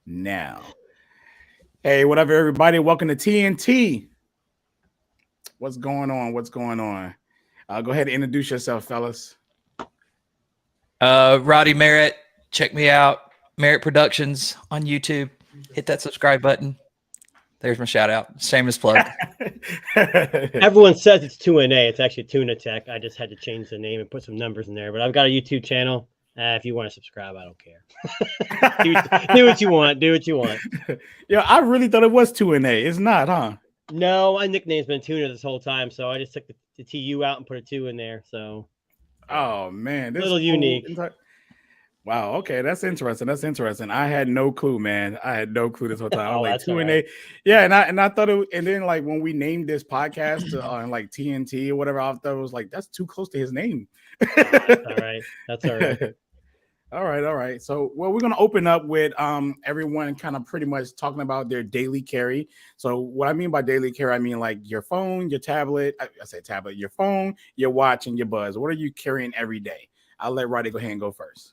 now. Hey, what up, everybody? Welcome to TNT. What's going on? What's going on? Go ahead and introduce yourself, fellas. Roddy Merritt. Check me out. Merritt Productions on YouTube. Hit that subscribe button. There's my shout out. Shameless plug. Everyone says it's 2NA. It's actually Tuna Tech. I just had to change the name and put some numbers in there. But I've got a YouTube channel. If you want to subscribe, I don't care. do what you want. Do what you want. Yeah, I really thought it was 2NA. It's not, huh? No, my nickname's been Tuna this whole time, so I just took the TU out and put a 2 in there. So, oh man, this little unique. Wow. Okay, that's interesting. That's interesting. I had no clue, man. I had no clue this whole time. I was like 2NA. Right. Yeah, and I thought it. And then like when we named this podcast on like TNT or whatever, I thought it was like that's too close to his name. That's all right. That's all right. All right. So, well, we're going to open up with everyone kind of pretty much talking about their daily carry. So what I mean by daily carry, I mean like your phone, your tablet, I say tablet, your phone, your watch, and your buzz. What are you carrying every day? I'll let Roddy go ahead and go first.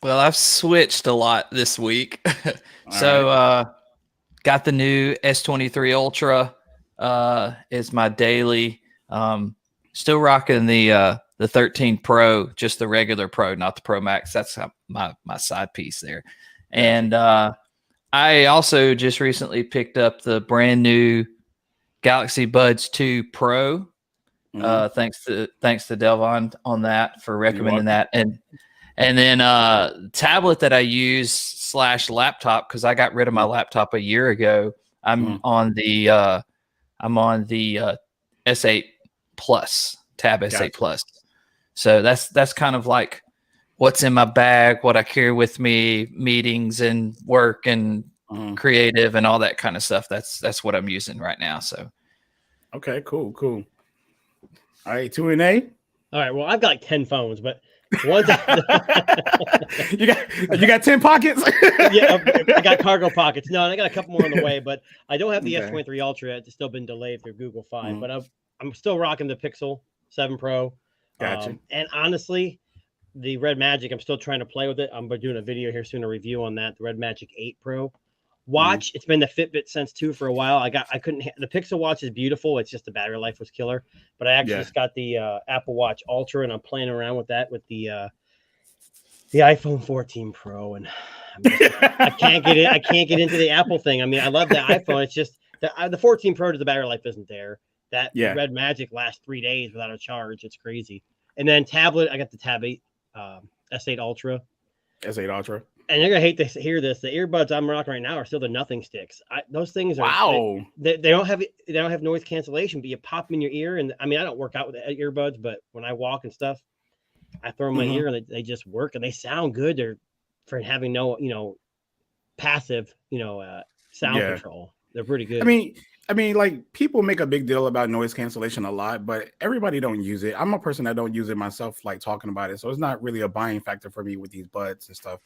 Well, I've switched a lot this week. So got the new S23 Ultra is my daily. Still rocking the 13 Pro, just the regular Pro, not the Pro Max. That's my side piece there. And I also just recently picked up the brand new Galaxy Buds 2 Pro. Thanks to Delvon on that for recommending that. And then tablet that I use / laptop, because I got rid of my laptop a year ago. I'm on the S8 Plus, Tab S8 Plus. So that's kind of like what's in my bag, what I carry with me, meetings and work and creative and all that kind of stuff. That's what I'm using right now. So, okay, cool. All right, 2NA. All right, well, I've got like 10 phones, but once you got 10 pockets. Yeah, I got cargo pockets. No, and I got a couple more on the way, but I don't have the S23 Ultra. It's still been delayed through Google Fi, but I'm still rocking the Pixel 7 Pro. Gotcha. And honestly, the Red Magic, I'm still trying to play with it. I'm doing a video here soon, a review on that. The Red Magic 8 Pro watch. It's been the Fitbit Sense 2 for a while. The Pixel Watch is beautiful. It's just the battery life was killer. But I actually just got the Apple Watch Ultra, and I'm playing around with that with the iPhone 14 Pro, and I can't get it. I can't get into the Apple thing. I mean, I love the iPhone. It's just the 14 Pro, the battery life isn't there. That Red Magic lasts 3 days without a charge. It's crazy. And then tablet, I got the Tab 8, S8 Ultra. S8 Ultra. And you're gonna hate to hear this. The earbuds I'm rocking right now are still the Nothing Sticks. Those things are they don't have noise cancellation, but you pop them in your ear. And I mean, I don't work out with earbuds, but when I walk and stuff, I throw them in my ear and they just work and they sound good. They're for having no, passive, sound control. They're pretty good. I mean, like people make a big deal about noise cancellation a lot, but everybody don't use it. I'm a person that don't use it myself, like talking about it. So it's not really a buying factor for me with these buds and stuff.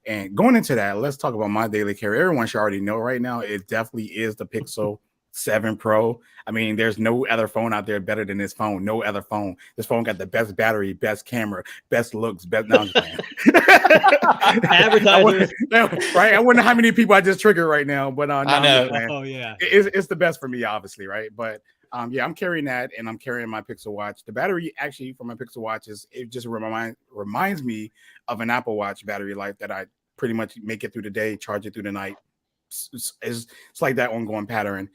And going into that, let's talk about my daily carry. Everyone should already know right now, it definitely is the Pixel 7 Pro. I mean, there's no other phone out there better than this phone. No other phone. This phone got the best battery, best camera, best looks, best. No, advertisers, right? I wonder how many people I just triggered right now, but no, I know. Oh yeah, it's the best for me, obviously, right? But I'm carrying that, and I'm carrying my Pixel Watch. The battery actually for my Pixel Watch it just reminds me of an Apple Watch battery life that I pretty much make it through the day, charge it through the night. It's like that ongoing pattern.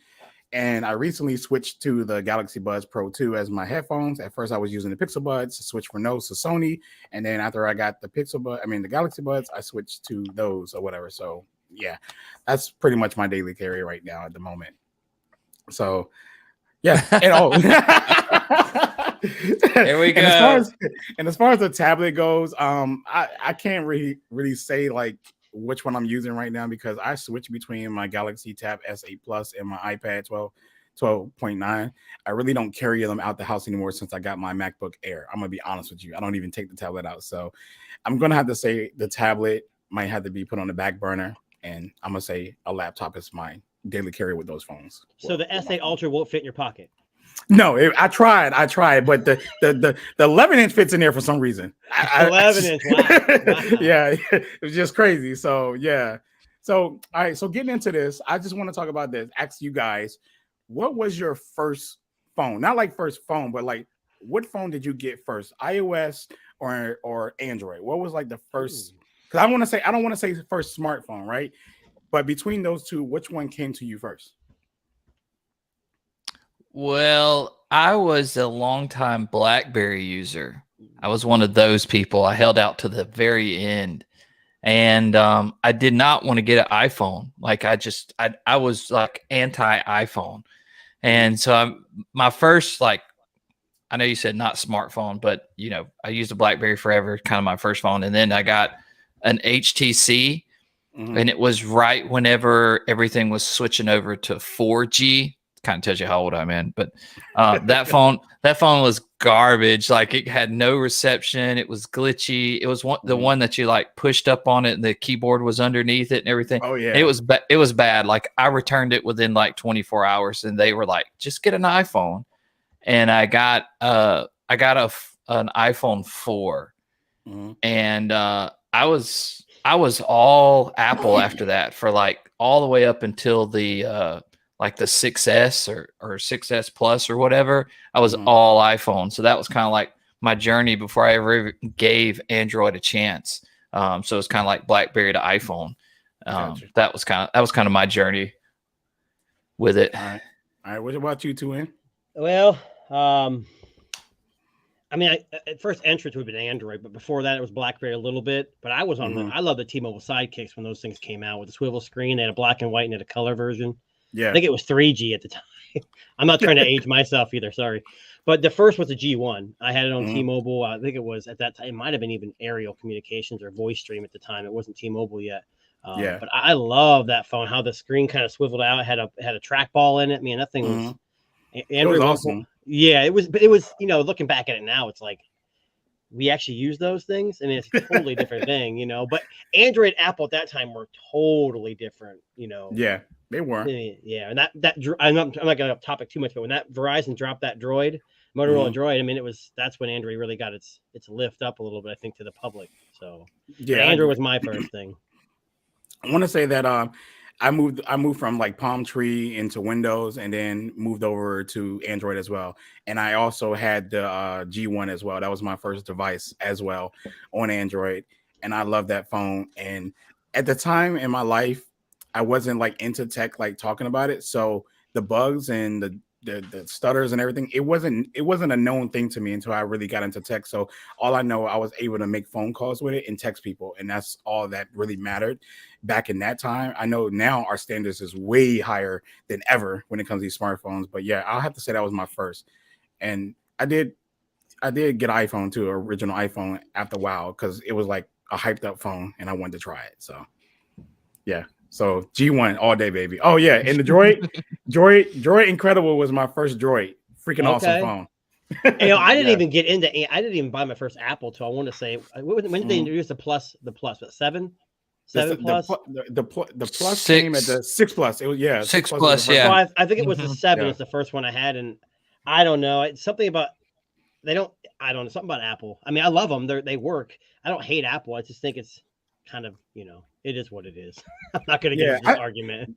And I recently switched to the Galaxy Buds Pro 2 as my headphones. At first, I was using the Pixel Buds, switched for those to Sony, and then after I got the the Galaxy Buds, I switched to those or whatever. So yeah, that's pretty much my daily carry right now at the moment. So yeah, and there we go. As far as the tablet goes, I can't really say like which one I'm using right now because I switch between my Galaxy Tab S8 Plus and my iPad 12.9. I really don't carry them out the house anymore since I got my MacBook Air. I'm gonna be honest with you. I don't even take the tablet out. So I'm gonna have to say the tablet might have to be put on the back burner, and I'm gonna say a laptop is my daily carry with those phones. So the S8 Ultra won't fit in your pocket. No, I tried, but the 11-inch fits in there for some reason. 11-inch, wow. Yeah, it was just crazy. So yeah, So, all right. So getting into this, I just want to talk about this. Ask you guys, what was your first phone? Not like first phone, but like what phone did you get first? iOS or Android? What was like the first? Because I don't want to say first smartphone, right? But between those two, which one came to you first? Well, I was a longtime BlackBerry user. I was one of those people. I held out to the very end, and I did not want to get an iPhone. Like I was like anti iPhone, and so my first, like, I know you said not smartphone, but I used a BlackBerry forever, kind of my first phone, and then I got an HTC, and it was right whenever everything was switching over to 4G. Kind of tells you how old I'm in, but that phone was garbage. Like, it had no reception. It was glitchy. It was the one that you like pushed up on it and the keyboard was underneath it and everything. Oh yeah, it was bad. Like, I returned it within like 24 hours, and they were like, just get an iPhone. And I got an iPhone 4, and I was all Apple after that for like all the way up until the like the 6S or 6S Plus or whatever. I was all iPhone. So that was kind of like my journey before I ever gave Android a chance. So it's kind of like BlackBerry to iPhone. Gotcha. That was kind of my journey with it. All right. What about you, Tuin? Well, I mean, at first entrance would have been Android, but before that it was BlackBerry a little bit. But I was on I love the T-Mobile Sidekicks when those things came out with the swivel screen. They had a black and white and had a color version. Yeah, I think it was 3G at the time. I'm not trying to age myself either. Sorry, but the first was a G1. I had it on T-Mobile. I think it was at that time. It might have been even Aerial Communications or Voice Stream at the time. It wasn't T-Mobile yet. But I love that phone. How the screen kind of swiveled out. It had a trackball in it. Man, that thing was. Android was awesome. Yeah, it was. But it was. Looking back at it now, it's like we actually use those things. I mean, it's a totally different thing. But Android, Apple at that time were totally different. Yeah, they were. Yeah, and that I'm not going to topic too much, but when that Verizon dropped that Droid, Motorola Droid, I mean, that's when Android really got its lift up a little bit, I think, to the public. So yeah, Android was my first thing. I want to say that I moved from like Palm Tree into Windows, and then moved over to Android as well. And I also had the G1 as well. That was my first device as well on Android, and I love that phone. And at the time in my life, I wasn't like into tech, like talking about it. So the bugs and the stutters and everything, it wasn't a known thing to me until I really got into tech. So all I know, I was able to make phone calls with it and text people, and that's all that really mattered back in that time. I know now our standards is way higher than ever when it comes to these smartphones, but yeah, I'll have to say that was my first. And I did get an iPhone too, original iPhone, after a while, because it was like a hyped up phone and I wanted to try it. So yeah. So G1 all day, baby. Oh yeah, and the Droid Incredible was my first Droid. Freaking awesome phone. I didn't even get into. I didn't even buy my first Apple till I want to say. When did they introduce the Plus? But 7 Plus. The Plus came at the 6 Plus. It was 6 Plus. Yeah, so I think it was the 7 was the first one I had, and I don't know. It's something about I don't know, something about Apple. I mean, I love them. They work. I don't hate Apple. I just think it's kind of, it is what it is. I'm not going to get into this argument.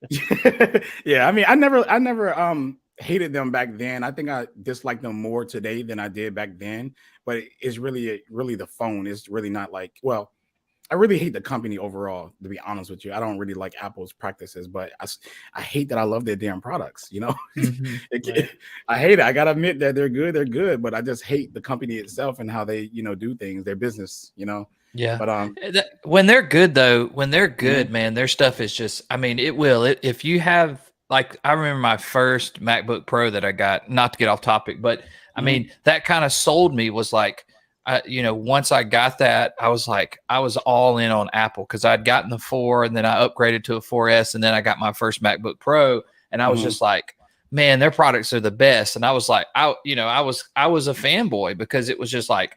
Yeah, I mean, I never hated them back then. I think I dislike them more today than I did back then. But it's really the phone. It's really not like, well, I really hate the company overall, to be honest with you. I don't really like Apple's practices, but I hate that I love their damn products, I hate it. I gotta admit that they're good, but I just hate the company itself and how they, do things, their business, Yeah. But when they're good, man, their stuff is just, I mean, if you have, like, I remember my first MacBook Pro that I got, not to get off topic, but I mean, that kind of sold me, was like, once I got that, I was all in on Apple, because I'd gotten the 4 and then I upgraded to a 4S, and then I got my first MacBook Pro, and I was just like, man, their products are the best. And I was like, I was a fanboy, because it was just like,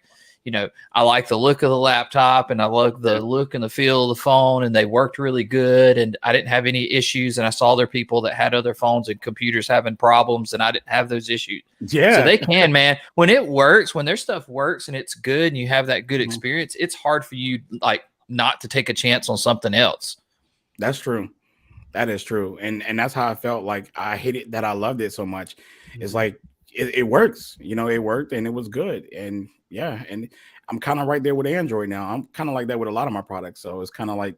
I like the look of the laptop, and I love the look and the feel of the phone, and they worked really good, and I didn't have any issues. And I saw other people that had other phones and computers having problems, and I didn't have those issues. Yeah. So they can, man, when it works, when their stuff works and it's good and you have that good experience, it's hard for you, like, not to take a chance on something else. That's true. That is true. And that's how I felt. Like I hate it that I loved it so much. It's like it works, it worked and it was good. And yeah, and I'm kind of right there with Android now. I'm kind of like that with a lot of my products. So it's kind of like,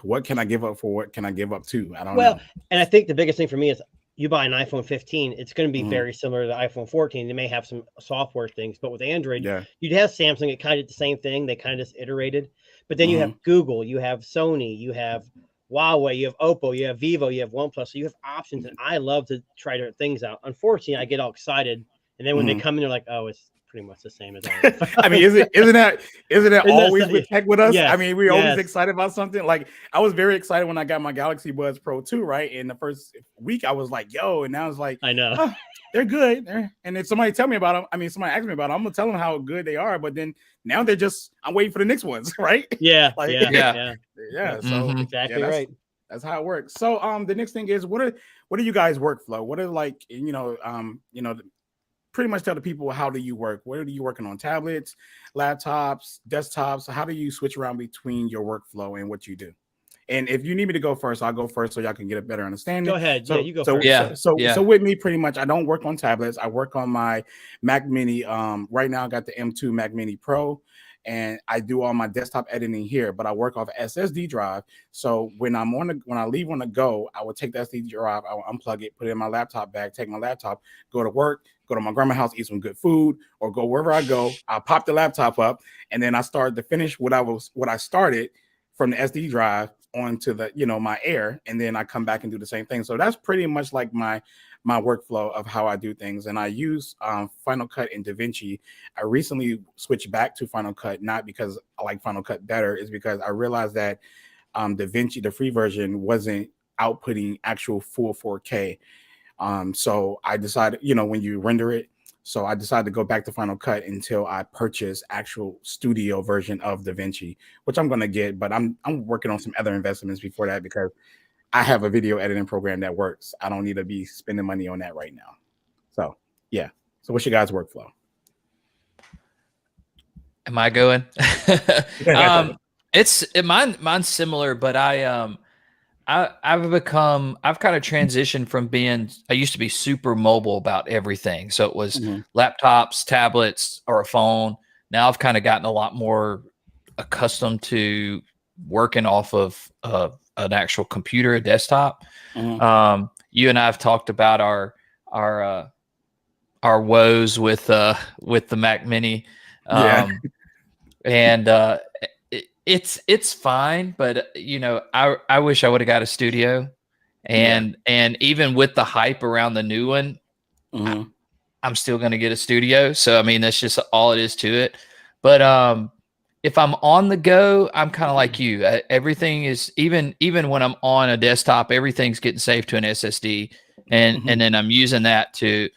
what can I give up for? What can I give up to? I don't Well, know. and I think the biggest thing for me is you buy an iPhone 15, it's going to be Mhm. very similar to the iPhone 14. They may have some software things, but with Android, Yeah. you'd have Samsung. It kind of did the same thing. They kind of just iterated. But then you have Hmm. Google, you have Sony, you have Huawei, you have Oppo, you have Vivo, you have OnePlus. So you have options, and I love to try different things out. Unfortunately, I get all excited, and then when they Hmm. come in, they're like, "Oh, it's pretty much the same as ours." I mean, isn't that Isn't that always with tech with us? I yes, mean, we're always yes, excited about something. Like I was very excited when I got my Galaxy Buds Pro 2, right? In the first week, I was like, yo, and now it's like, I know. oh, they're good. And if somebody tell me about them, I mean, somebody ask me about them, I'm gonna tell them how good they are. But then now they're just, I'm waiting for the next ones, right? Yeah, Like, yeah, Yeah. yeah. yeah. That's So Hmm. yeah, exactly right. that's how it works. So the next thing is, what are you guys workflow? What are like, pretty much tell the people, how do you work? What are you working on? Tablets, laptops, desktops? How do you switch around between your workflow and what you do? And if you need me to go first, I'll go first so y'all can get a better understanding. Go ahead. Yeah, So you go so first. so Yeah. so Yeah. so with me, pretty much, I don't work on tablets. I work on my Mac Mini. Right now I got the M2 Mac Mini Pro, and I do all my desktop editing here. But I work off SSD drive. So when I leave on the go, I will take the SD drive, I will unplug it, put it in my laptop bag, take my laptop, go to work, go to my grandma's house, eat some good food, or go wherever I go. I'll pop the laptop up, and then I start to finish what I started from the SD drive onto the my Air, and then I come back and do the same thing. So that's pretty much like my workflow of how I do things. And I use Final Cut and DaVinci. I recently switched back to Final Cut, not because I like Final Cut better, is because I realized that DaVinci, the free version, wasn't outputting actual full 4K. So I decided, when you render it, so I decided to go back to Final Cut until I purchase actual studio version of DaVinci, which I'm gonna get, but I'm working on some other investments before that because I have a video editing program that works. I don't need to be spending money on that right now. So yeah. So what's your guys' workflow? Am I going? Mine's similar, but I've kind of transitioned from being, I used to be super mobile about everything. So it was Mhm. laptops, tablets, or a phone. Now I've kind of gotten a lot more accustomed to working off of an actual computer, a desktop. Mhm. You and I have talked about our uh, our woes with the Mac Mini. Yeah. And it's fine, but I wish I would have got a studio, Yeah. and even with the hype around the new one, Mhm. I'm still going to get a studio. So I mean, that's just all it is to it. But if I'm on the go, I'm kind of like you. Everything is, even when I'm on a desktop, everything's getting saved to an SSD, and Mhm. then I'm using that to,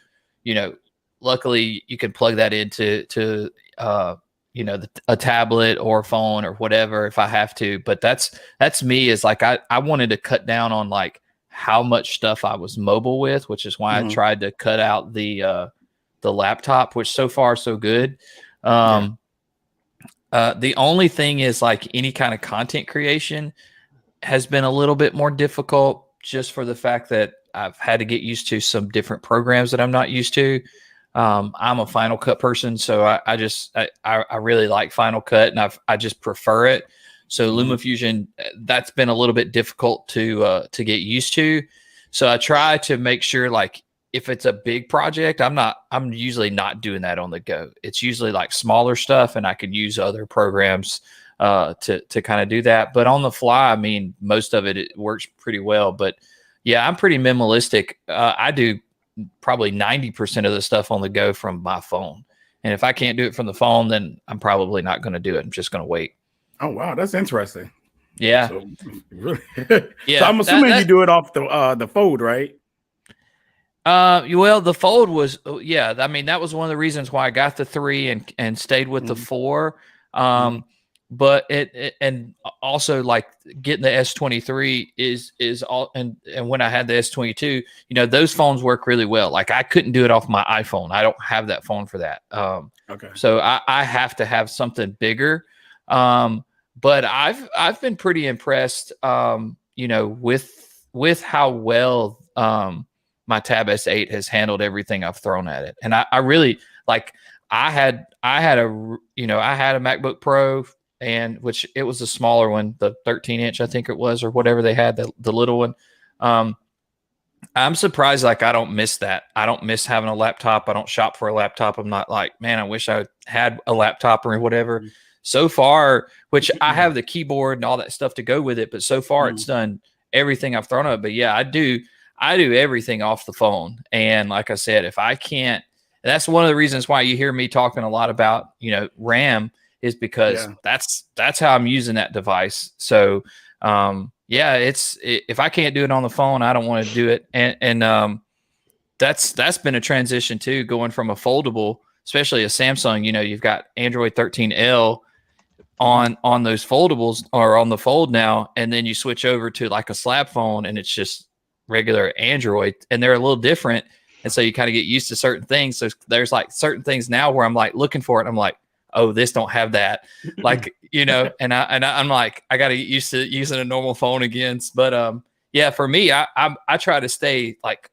you know, luckily you can plug that into a tablet or phone or whatever if I have to. But that's me, is like I wanted to cut down on like how much stuff I was mobile with, which is why I Mhm. tried to cut out the laptop, which so far so good. Yeah. The only thing is, like, any kind of content creation has been a little bit more difficult, just for the fact that I've had to get used to some different programs that I'm not used to. I'm a Final Cut person, so I really like Final Cut, and I just prefer it. So Mhm. LumaFusion, that's been a little bit difficult to get used to. So I try to make sure, like, if it's a big project, I'm usually not doing that on the go. It's usually like smaller stuff, and I can use other programs to kind of do that. But on the fly, I mean, most of it works pretty well. But yeah, I'm pretty minimalistic. I do probably 90% of the stuff on the go from my phone. And if I can't do it from the phone, then I'm probably not going to do it. I'm just going to wait. Oh wow, that's interesting. Yeah. So really, so Yeah. I'm That, assuming you that, do it off the Fold, right? well, the Fold was, yeah, I mean, that was one of the reasons why I got the 3 and stayed with the Mhm. 4. Mhm. But and also, like, getting the S23 is all, and when I had the S22, those phones work really well. Like, I couldn't do it off my iPhone. I don't have that phone for that. Okay. So I have to have something bigger. Um, but I've been pretty impressed, with how well my Tab S8 has handled everything I've thrown at it. And I really like. I had a MacBook Pro, and which it was a smaller one, the 13-inch I think it was, or whatever they had, the little one. I'm surprised, like, I don't miss that. I don't miss having a laptop. I don't shop for a laptop. I'm not like, man, I wish I had a laptop or whatever. So far, which I have the keyboard and all that stuff to go with it, but so far it's done everything I've thrown at it. But yeah, I do everything off the phone. And like I said, if I can't, that's one of the reasons why you hear me talking a lot about, RAM, is because that's how I'm using that device. So, if I can't do it on the phone, I don't want to do it. And that's been a transition too, going from a foldable, especially a Samsung, you've got Android 13L on those foldables, or on the fold now. And then you switch over to like a slab phone and it's just regular Android, and they're a little different. And so you kind of get used to certain things. So there's like certain things now where I'm like looking for it. I'm like, oh, this don't have that, like, and I'm like, I got to get used to using a normal phone again. But for me, I try to stay like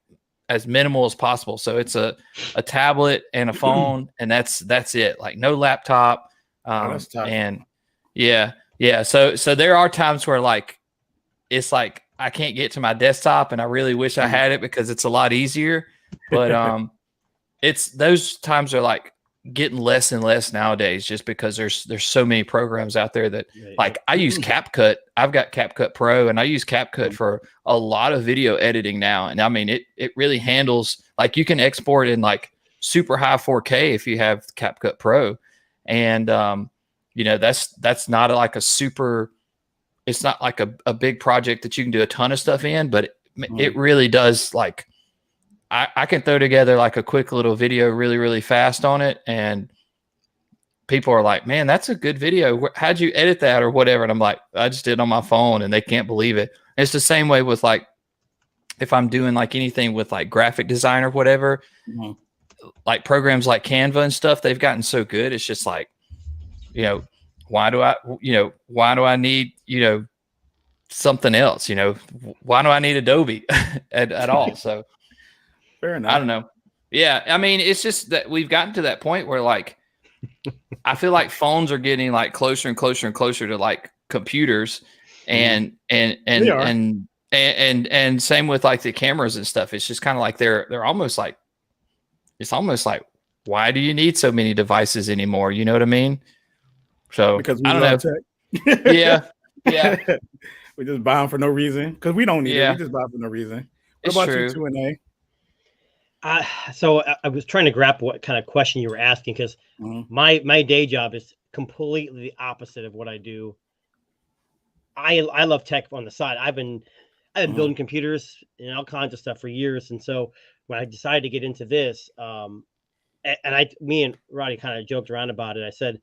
as minimal as possible. So it's a tablet and a phone, and that's it. Like no laptop. That's tough. And yeah. So there are times where like it's like I can't get to my desktop, and I really wish I had it because it's a lot easier. But it's those times are like getting less and less nowadays, just because there's so many programs out there that like I use CapCut. I've got CapCut Pro, and I use CapCut for a lot of video editing now. And I mean, it really handles, like, you can export in like super high 4K if you have CapCut Pro. And that's not like a super, it's not like a big project that you can do a ton of stuff in, but it really does. Like I can throw together like a quick little video really, really fast on it. And people are like, man, that's a good video. How'd you edit that or whatever? And I'm like, I just did it on my phone, and they can't believe it. And it's the same way with like, if I'm doing like anything with like graphic design or whatever, like programs like Canva and stuff, they've gotten so good. It's just like, why do I need, something else, why do I need Adobe at all? So fair enough. I don't know. Yeah. I mean, it's just that we've gotten to that point where like, I feel like phones are getting like closer and closer and closer to like computers, and same with like the cameras and stuff. It's just kind of like they're almost like, it's almost like, why do you need so many devices anymore? You know what I mean? So because we I don't love know. tech. Yeah. We just buy them for no reason because we don't need it. Yeah. We just buy for no reason. What It's about true. you, 2A? So I was trying to grapple what kind of question you were asking, because my day job is completely the opposite of what I do. I love tech on the side. I've been building computers and all kinds of stuff for years, and so when I decided to get into this, me and Roddy kind of joked around about it. I said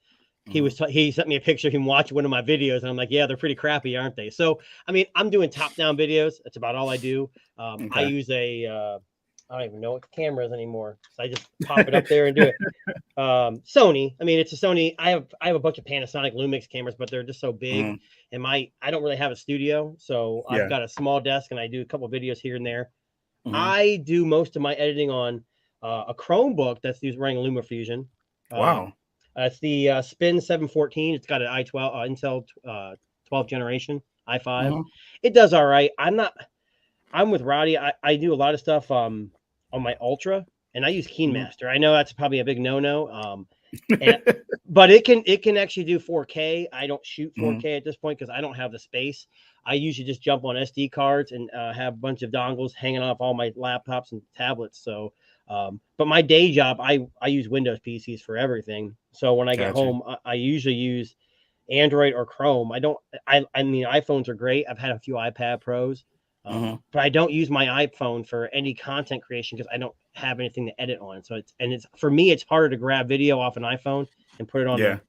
he sent me a picture of him watching one of my videos, and I'm like, yeah, they're pretty crappy, aren't they? So I mean, I'm doing top-down videos. That's about all I do. I use I don't even know what the camera is anymore. So I just pop it up there and do it. Sony. I mean, it's a Sony. I have a bunch of Panasonic Lumix cameras, but they're just so big. And I don't really have a studio, so I've got a small desk, and I do a couple of videos here and there. I do most of my editing on a Chromebook that's running LumaFusion. Wow. It's the Spin 714. It's got an Intel 12th generation i5. It does all right. I'm with Roddy. I do a lot of stuff on my Ultra, and I use KeyMaster. I know that's probably a big no-no, but it can actually do 4K. I don't shoot 4K at this point because I don't have the space. I usually just jump on SD cards and have a bunch of dongles hanging off all my laptops and tablets. So, but my day job, I use Windows PCs for everything. So when I get home, I usually use Android or Chrome. I mean, iPhones are great. I've had a few iPad Pros. But I don't use my iPhone for any content creation because I don't have anything to edit on. So it's for me, it's harder to grab video off an iPhone and put it on an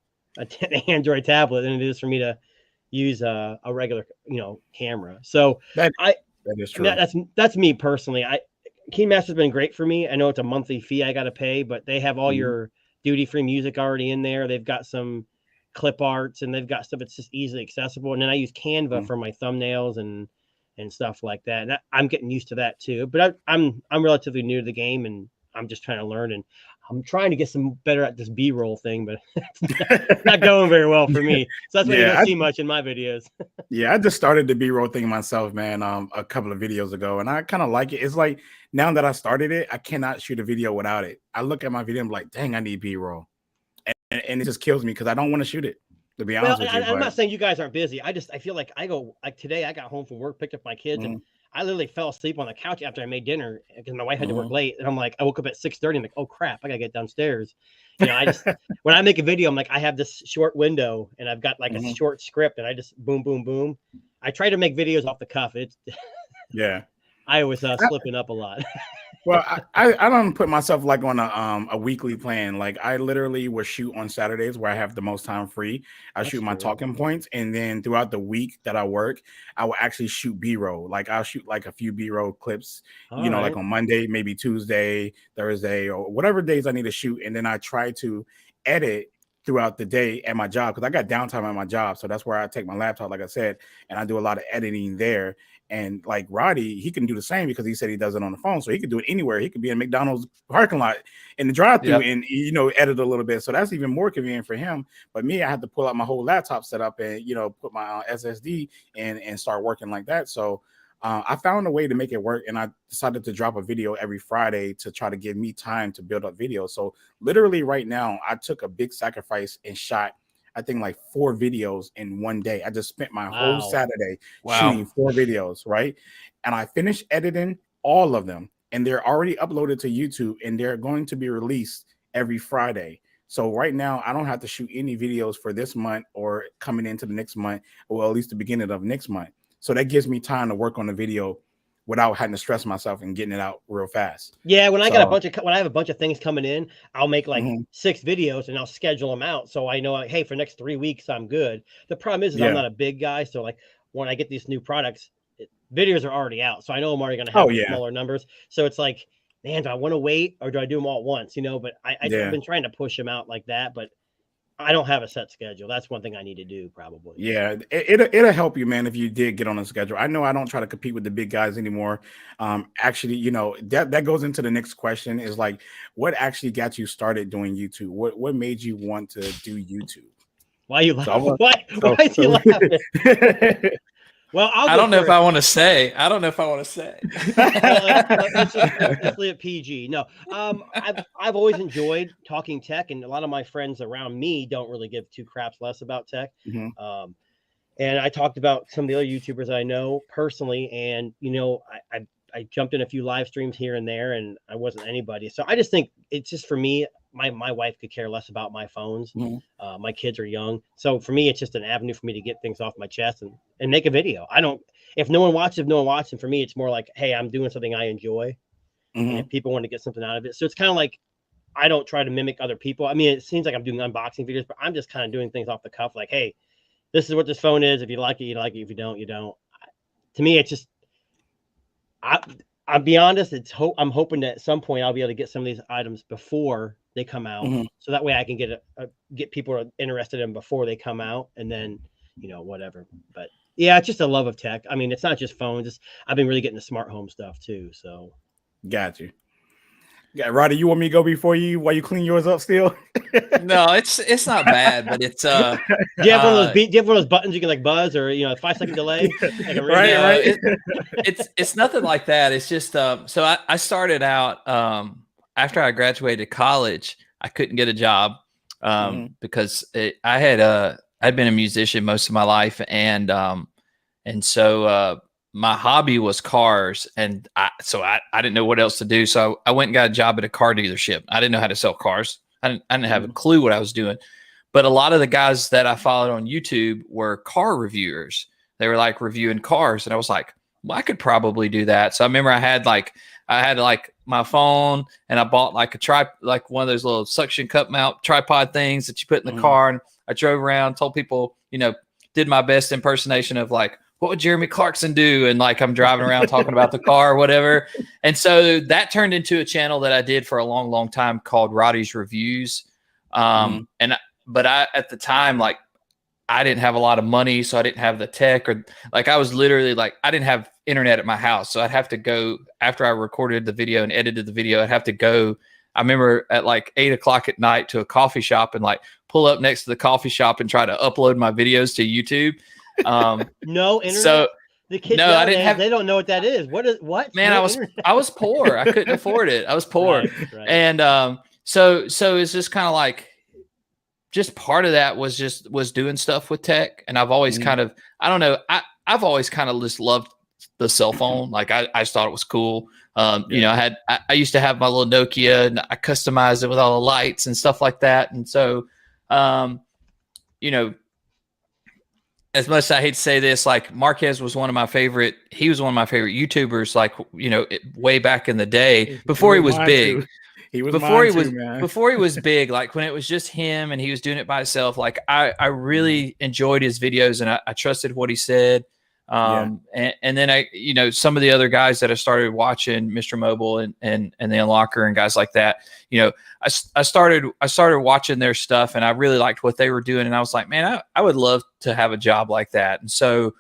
Android tablet than it is for me to use a regular, camera. So that is true. That's me personally. KeyMaster's been great for me. I know it's a monthly fee I got to pay, but they have all your duty-free music already in there. They've got some clip arts, and they've got stuff that's just easily accessible. And then I use Canva for my thumbnails and stuff like that. And I'm getting used to that too. But I'm relatively new to the game, and I'm just trying to learn. And I'm trying to get some better at this B-roll thing, but it's not going very well for me. So that's why you don't see much in my videos. Yeah, I just started the B-roll thing myself, man, a couple of videos ago, and I kind of like it. It's like now that I started it, I cannot shoot a video without it. I look at my video, I'm like, dang, I need B-roll, and it just kills me because I don't want to shoot it. To be honest with you, I'm not saying you guys aren't busy. I feel like today I got home from work, picked up my kids, and I literally fell asleep on the couch after I made dinner because my wife had to work late. And I'm like, I woke up at 6:30. I'm like, oh crap, I gotta get downstairs. I just when I make a video, I'm like, I have this short window and I've got like a short script, and I just boom, boom, boom. I try to make videos off the cuff. It's I always slipping up a lot. Well, I don't put myself like on a weekly plan. Like I literally will shoot on Saturdays where I have the most time free. I shoot my talking points, and then throughout the week that I work, I will actually shoot B-roll. Like I'll shoot like a few B-roll clips, like on Monday, maybe Tuesday, Thursday, or whatever days I need to shoot. And then I try to edit throughout the day at my job because I got downtime at my job. So that's where I take my laptop, like I said, and I do a lot of editing there. And like Roddy, he can do the same because he said he does it on the phone. So he could do it anywhere. He could be in McDonald's parking lot in the drive-thru and, edit a little bit. So that's even more convenient for him. But me, I had to pull out my whole laptop setup and, put my SSD and start working like that. So I found a way to make it work. And I decided to drop a video every Friday to try to give me time to build up videos. So literally right now, I took a big sacrifice and shot I think like 4 videos in one day. I just spent my whole Saturday shooting 4 videos, right? And I finished editing all of them, and they're already uploaded to YouTube, and they're going to be released every Friday. So right now, I don't have to shoot any videos for this month or coming into the next month, or at least the beginning of next month. So that gives me time to work on the video without having to stress myself and getting it out real fast. Yeah, when I have a bunch of things coming in, I'll make like 6 videos and I'll schedule them out. So I know, like, hey, for next 3 weeks, I'm good. The problem is I'm not a big guy. So like when I get these new products, videos are already out. So I know I'm already going to have smaller numbers. So it's like, man, do I want to wait or do I do them all at once? But I've been trying to push them out like that, but I don't have a set schedule. That's one thing I need to do probably. Yeah, it'll help you, man, if you did get on a schedule. I know I don't try to compete with the big guys anymore. Actually, that goes into the next question is like, what actually got you started doing YouTube? What made you want to do YouTube? Why are you laughing? Why is he laughing? Well, I don't know if I want to say. I don't know if I want to say. Let's leave it PG. No, I've always enjoyed talking tech, and a lot of my friends around me don't really give 2 craps less about tech. And I talked about some of the other YouTubers I know personally, and I jumped in a few live streams here and there, and I wasn't anybody. So I just think it's just for me. My wife could care less about my phones. My kids are young. So for me, it's just an avenue for me to get things off my chest and make a video. If no one watches, and for me, it's more like, hey, I'm doing something I enjoy. And if people want to get something out of it. So it's kind of like, I don't try to mimic other people. I mean, it seems like I'm doing unboxing videos, but I'm just kind of doing things off the cuff. Like, hey, this is what this phone is. If you like it, you like it. If you don't, you don't. To me, it's just, I'll be honest. I'm hoping that at some point I'll be able to get some of these items before they come out, so that way I can get people interested in them before they come out, and then whatever. But yeah, it's just a love of tech. I mean, it's not just phones. I've been really getting the smart home stuff too. So, got you. Yeah, Roddy, you want me to go before you while you clean yours up still? No, it's not bad, but it's do you have one of those buttons you can like buzz or 5-second delay? Like right. It's nothing like that. It's just so I started out after I graduated college, I couldn't get a job because I'd been a musician most of my life, and so my hobby was cars, and I didn't know what else to do. So I went and got a job at a car dealership. I didn't know how to sell cars. I didn't have a clue what I was doing. But a lot of the guys that I followed on YouTube were car reviewers. They were like reviewing cars, and I was like, well, I could probably do that. So I remember I had my phone, and I bought like one of those little suction cup mount tripod things that you put in the car, and I drove around, told people, did my best impersonation of like, what would Jeremy Clarkson do? And like, I'm driving around talking about the car or whatever. And so that turned into a channel that I did for a long, long time called Roddy's Reviews. And but I at the time, like, I didn't have a lot of money, so I didn't have the tech, or like I was literally like I didn't have internet at my house, so I'd have to go after I recorded the video and edited the video. I'd have to go. I remember at like 8 o'clock at night to a coffee shop and like pull up next to the coffee shop and try to upload my videos to YouTube. No internet. So the kids no, I didn't have. They don't know what that is. What? Man, No I was poor. I couldn't afford it. I was poor, Right. and so it's just kind of like. Just part of that was doing stuff with tech. And I've always kind of, I don't know. I've always kind of just loved the cell phone. Like I just thought it was cool. You know, I used to have my little Nokia and I customized it with all the lights and stuff like that. And so, you know, as much as I hate to say this, like Marquez was one of my favorite, he was one of my favorite YouTubers, like, you know, way back in the day before he was big. Too. He was before he was big, like when it was just him and he was doing it by himself. Like I really enjoyed his videos and I trusted what he said. And then I, you know, some of the other guys that I started watching, Mr. Mobile and the Unlocker and guys like that, you know, I started watching their stuff and I really liked what they were doing. And I was like, man, I would love to have a job like that. And so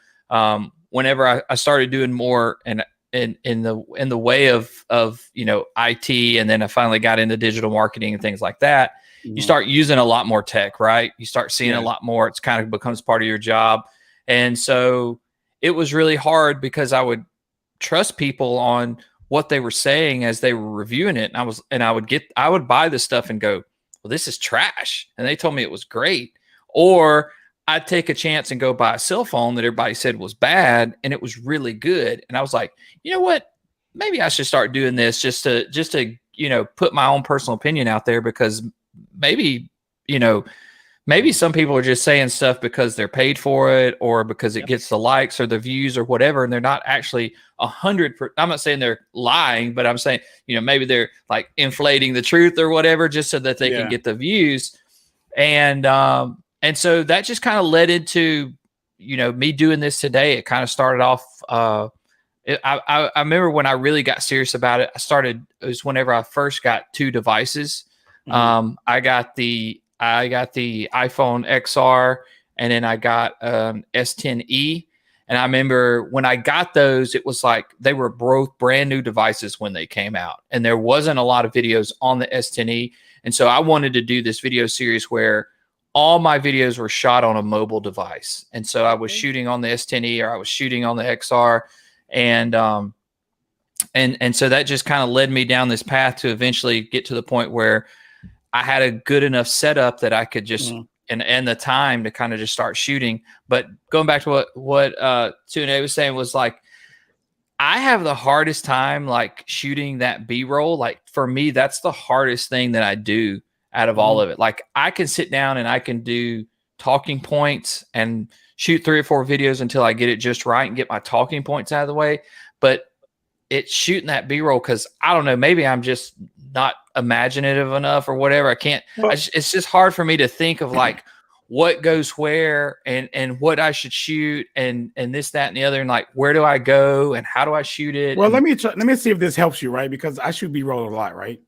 whenever I started doing more and in the way of you know IT, and then I finally got into digital marketing and things like that. You start using a lot more tech, right? You start seeing a lot more. It's kind of becomes part of your job, and so it was really hard because I would trust people on what they were saying as they were reviewing it, and I would buy this stuff and go, well, this is trash, and they told me it was great, or I'd take a chance and go buy a cell phone that everybody said was bad and it was really good. And I was like, you know what? Maybe I should start doing this just to, you know, put my own personal opinion out there, because maybe, you know, maybe some people are just saying stuff because they're paid for it or because it gets the likes or the views or whatever. And they're not actually 100%. I'm not saying they're lying, but I'm saying, you know, maybe they're like inflating the truth or whatever, just so that they can get the views. And so that just kind of led into, you know, me doing this today. It kind of started off. I remember when I really got serious about it. It was whenever I first got 2 devices. I got the iPhone XR, and then I got S10e. And I remember when I got those, it was like they were both brand new devices when they came out, and there wasn't a lot of videos on the S10e. And so I wanted to do this video series where all my videos were shot on a mobile device. And so I was shooting on the S10e or I was shooting on the XR. And so that just kind of led me down this path to eventually get to the point where I had a good enough setup that I could just, and the time to kind of just start shooting. But going back to what Tune was saying was like, I have the hardest time like shooting that B-roll. Like for me, that's the hardest thing that I do out of all of it. Like I can sit down and I can do talking points and shoot 3 or 4 videos until I get it just right and get my talking points out of the way. But it's shooting that B-roll because I don't know, maybe I'm just not imaginative enough or whatever. I can't. It's just hard for me to think of like what goes where and what I should shoot and this, that, and the other, and like where do I go and how do I shoot it? Well, let me see if this helps you, right? Because I shoot B-roll a lot, right?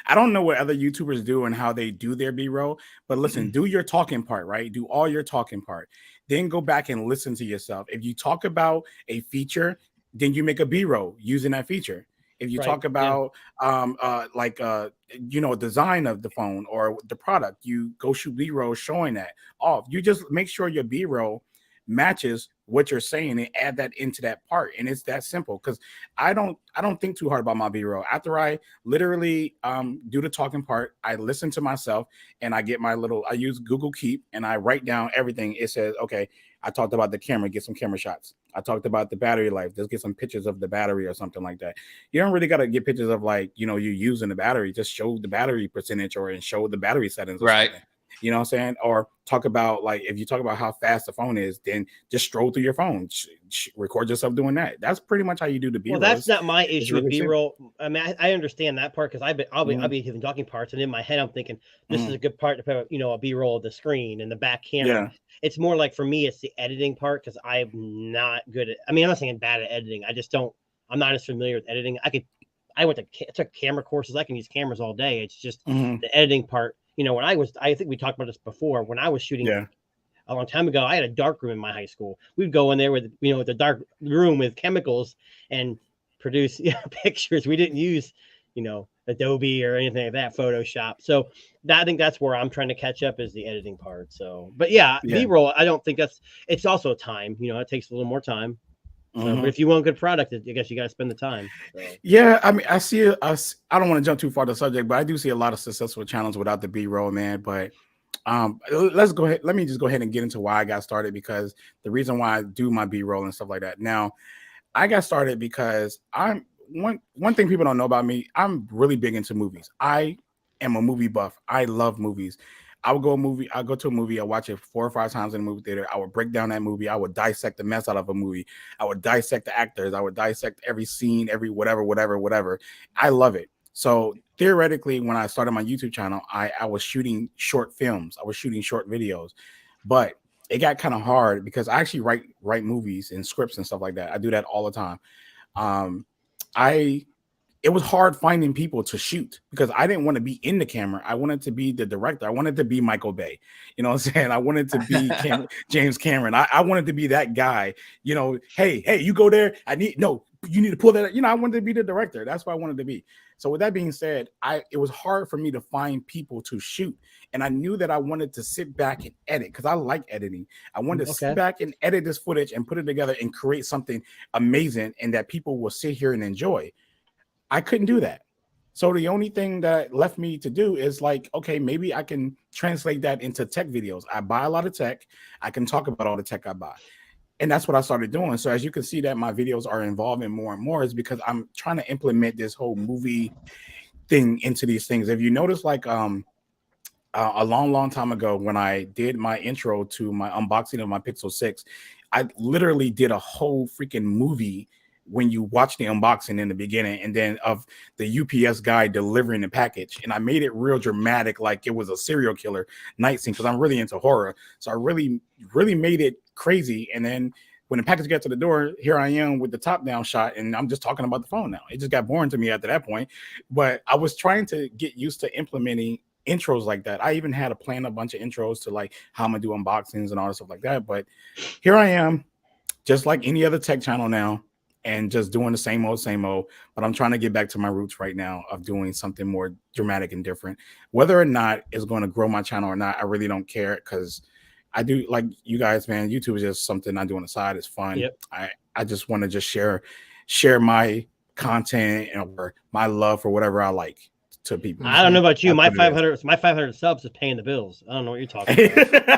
I don't know what other YouTubers do and how they do their B-roll, but listen, do your talking part, right? Do all your talking part. Then go back and listen to yourself. If you talk about a feature, then you make a B-roll using that feature. If you talk about you know, design of the phone or the product, you go shoot B-roll showing that off. You just make sure your B-roll matches what you're saying and add that into that part. And it's that simple, because I don't think too hard about my B-roll. After I literally do the talking part, I listen to myself and I get my I use Google Keep and I write down everything. It says, okay, I talked about the camera, get some camera shots. I talked about the battery life. Just get some pictures of the battery or something like that. You don't really got to get pictures of like, you know, you using the battery. Just show the battery percentage and show the battery settings. Right. Something. You know what I'm saying? Or talk about like, if you talk about how fast the phone is, then just stroll through your phone, record yourself doing that. That's pretty much how you do the B-roll. Well, that's not my issue with B-roll. I mean, I understand that part because I'll be giving talking parts, and in my head I'm thinking this is a good part to put, you know, a B-roll of the screen and the back camera. Yeah. It's more like for me, it's the editing part because I'm not good at. I mean, I'm not saying bad at editing. I just don't. I'm not as familiar with editing. I took camera courses. I can use cameras all day. It's just the editing part. you know, I think we talked about this before. When I was shooting Yeah. a long time ago, I had a dark room in my high school. We'd go in there with, you know, the dark room with chemicals and produce, you know, pictures. We didn't use, you know, Adobe or anything like that, Photoshop. So I think that's where I'm trying to catch up, is the editing part. So, but yeah, Yeah. B-roll, I don't think it's also time, you know, it takes a little more time. So, but if you want a good product, I guess you got to spend the time. So. Yeah, I mean, I see us. I don't want to jump too far to the subject, but I do see a lot of successful channels without the B-roll, man. But let's go ahead. Let me just go ahead and get into why I got started, because the reason why I do my B-roll and stuff like that. Now, I got started because I'm one thing people don't know about me. I'm really big into movies. I am a movie buff. I love movies. I would go to a movie. I watch it 4 or 5 times in the movie theater. I would break down that movie. I would dissect the mess out of a movie. I would dissect the actors. I would dissect every scene, every whatever. I love it. So theoretically, when I started my YouTube channel, I was shooting short films. I was shooting short videos, but it got kind of hard because I actually write movies and scripts and stuff like that. I do that all the time. It was hard finding people to shoot because I didn't want to be in the camera. I wanted to be the director. I wanted to be Michael Bay. You know what I'm saying? I wanted to be James Cameron. I wanted to be that guy. You know, hey, you go there. You need to pull that. You know, I wanted to be the director. That's what I wanted to be. So with that being said, it was hard for me to find people to shoot. And I knew that I wanted to sit back and edit because I like editing. I wanted to sit back and edit this footage and put it together and create something amazing and that people will sit here and enjoy. I couldn't do that. So the only thing that left me to do is like, okay, maybe I can translate that into tech videos. I buy a lot of tech. I can talk about all the tech I buy. And that's what I started doing. So as you can see that my videos are involving more and more is because I'm trying to implement this whole movie thing into these things. If you notice, like a long time ago when I did my intro to my unboxing of my Pixel 6, I literally did a whole freaking movie when you watch the unboxing in the beginning, and then of the UPS guy delivering the package. And I made it real dramatic, like it was a serial killer night scene, because I'm really into horror. So I really made it crazy. And then when the package got to the door, here I am with the top down shot, and I'm just talking about the phone now. It just got boring to me after that point. But I was trying to get used to implementing intros like that. I even had to plan a bunch of intros to like how I'm gonna do unboxings and all that stuff like that. But here I am, just like any other tech channel now, and just doing the same old, but I'm trying to get back to my roots right now of doing something more dramatic and different. Whether or not it's going to grow my channel or not, I really don't care, because I do, like you guys, man, YouTube is just something I do on the side. It's fun. Yep. I just want to just share my content or my love for whatever I like to people. I don't know about you. My 500 subs is paying the bills. I don't know what you're talking about.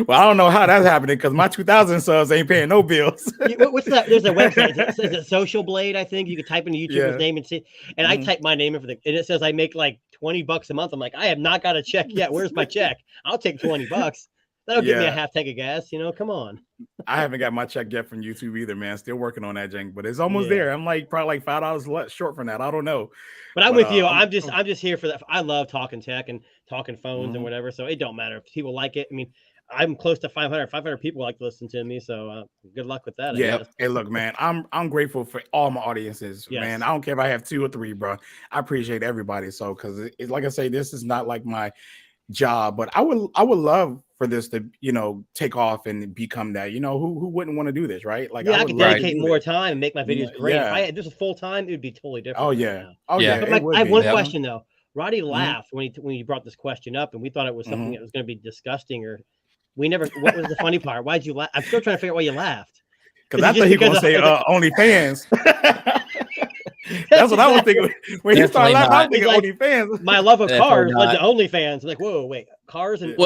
Well, I don't know how that's happening because my 2,000 subs ain't paying no bills. What's that? There's a website. Is it Social Blade? I think you could type in YouTuber's name and see. And I type my name in and it says I make like $20 a month. I'm like, I have not got a check yet. Where's my check? I'll take $20. That'll give me a half tank of gas. You know, come on. I haven't got my check yet from YouTube either, man. Still working on that, Jank, but it's almost there. I'm like probably like $5 short from that. I don't know. But I'm with you. I'm just here for that. I love talking tech and talking phones and whatever. So it don't matter if people like it. I mean, I'm close to 500 people like to listen to me. So good luck with that. Yeah. Hey, look, man, I'm grateful for all my audiences, man. I don't care if I have 2 or 3, bro. I appreciate everybody. So, because it's like I say, this is not like my job, but I would love for this to, you know, take off and become that. You know, who wouldn't want to do this, right? Like, I could dedicate more time and make my videos great. If I had this full time, it would be totally different. Oh yeah. But I have one question though. Roddy laughed when he brought this question up, and we thought it was something that was going to be disgusting, or we never. What was the funny part? Why'd you laugh? I'm still trying to figure out why you laughed. Because I thought he was going to say OnlyFans. That's what I was thinking when he started laughing. I'm thinking OnlyFans. My love of cars led to OnlyFans. I'm like, whoa, wait, cars and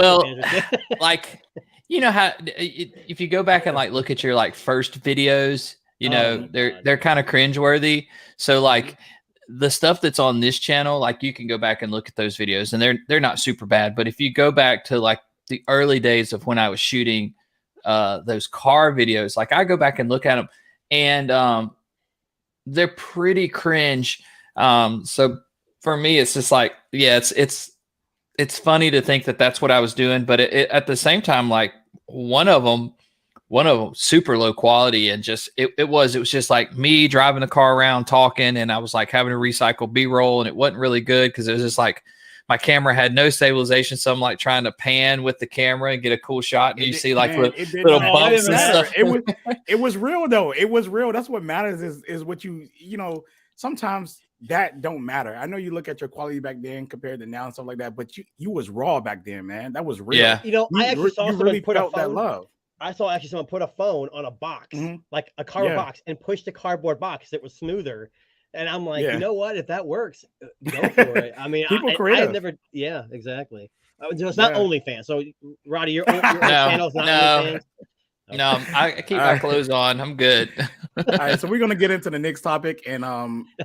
like, you know how if you go back and like look at your like first videos, you know, they're kind of cringeworthy. So like the stuff that's on this channel, like you can go back and look at those videos, and they're not super bad. But if you go back to like the early days of when I was shooting those car videos, like I go back and look at them, and they're pretty cringe. So for me, it's just like, yeah, it's funny to think that that's what I was doing, but at the same time, like one of them super low quality, and just it was just like me driving the car around talking, and I was like having to recycle B-roll, and it wasn't really good because it was just like my camera had no stabilization, so I'm like trying to pan with the camera and get a cool shot, and you see like little bumps and stuff. It was real though. It was real. That's what matters is what you know. Sometimes that don't matter. I know you look at your quality back then compared to now and stuff like that, but you was raw back then, man. That was real. Yeah. You know, I actually saw someone really put a felt that phone. love. I saw actually someone put a phone on a box, like a cardboard box, and push the cardboard box. It was smoother. And I'm like, you know what? If that works, go for it. I mean, I've never, exactly. It's not OnlyFans. So, Roddy, your channel's not OnlyFans. No, I keep my clothes on. I'm good. All right, so we're gonna get into the next topic, and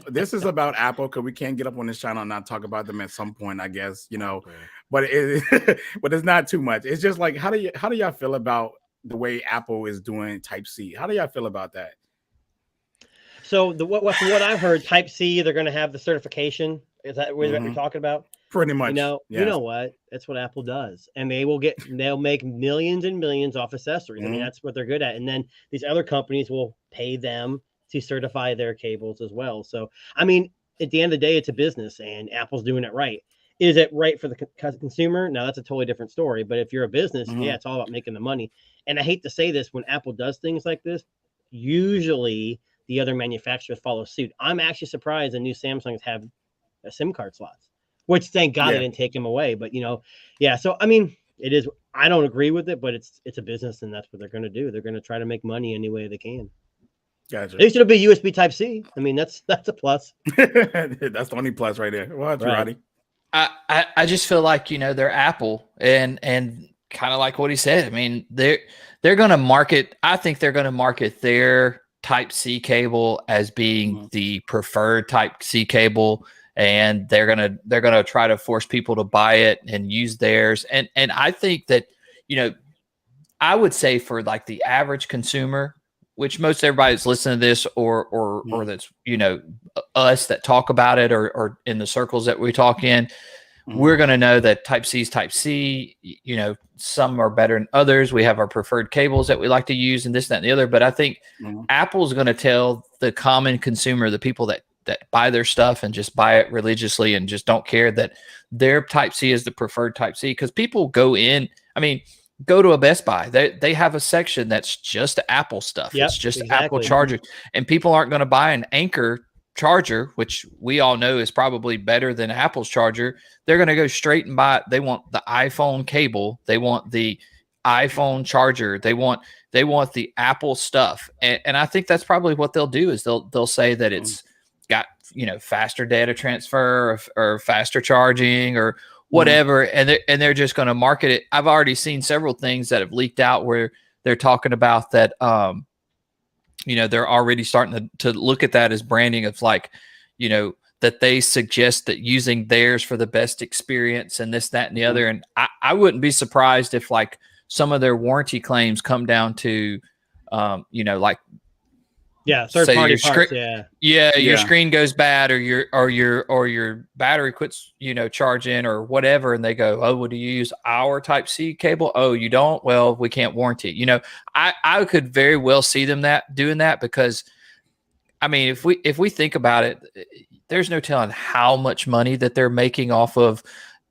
this is about Apple because we can't get up on this channel and not talk about them at some point, I guess, you know. But but it's not too much. It's just like, how do y'all feel about the way Apple is doing Type-C? How do y'all feel about that? So from what I've heard, Type-C, they're going to have the certification. Is that what you're talking about? Pretty much. You know what? That's what Apple does, and they'll make millions and millions off accessories. I mean, that's what they're good at. And then these other companies will pay them to certify their cables as well. So, I mean, at the end of the day, it's a business, and Apple's doing it right. Is it right for the consumer? No, that's a totally different story. But if you're a business, it's all about making the money. And I hate to say this, when Apple does things like this, usually the other manufacturers follow suit. I'm actually surprised the new Samsungs have a SIM card slots, which thank God they didn't take them away. But so I mean, it is. I don't agree with it, but it's a business, and that's what they're going to do. They're going to try to make money any way they can. Gotcha. They should be USB Type-C. I mean, that's a plus. That's the only plus right there. Well, that's Roddy. I just feel like, they're Apple, and kind of like what he said. I mean, they're going to market. I think they're going to market their Type-C cable as being the preferred Type-C cable, and they're gonna try to force people to buy it and use theirs. And I think that, I would say for like the average consumer, which most everybody's listening to this, or that's us that talk about it, or in the circles that we talk in. We're going to know that Type-C is Type-C. Some are better than others. We have our preferred cables that we like to use, and this, that, and the other. But I think Apple's going to tell the common consumer, the people that buy their stuff and just buy it religiously and just don't care, that their Type-C is the preferred Type-C. Because people go to a Best Buy. They have a section that's just Apple stuff. It's just Apple chargers. And people aren't going to buy an Anchor charger, which we all know is probably better than Apple's charger. They're going to go straight and buy it. They want the iPhone cable. They want the iPhone charger. They want the Apple stuff. And I think that's probably what they'll do, is they'll say that it's got, faster data transfer or faster charging or whatever. And they're just going to market it. I've already seen several things that have leaked out where they're talking about that, they're already starting to look at that as branding of like, that they suggest that using theirs for the best experience and this, that, and the other. And I wouldn't be surprised if like some of their warranty claims come down to, like, third party parts, your screen goes bad, or your battery quits, charging or whatever, and they go, oh, would you use our Type-C cable? Oh, you don't? Well, we can't warranty it. I could very well see them doing that, because I mean, if we think about it, there's no telling how much money that they're making off of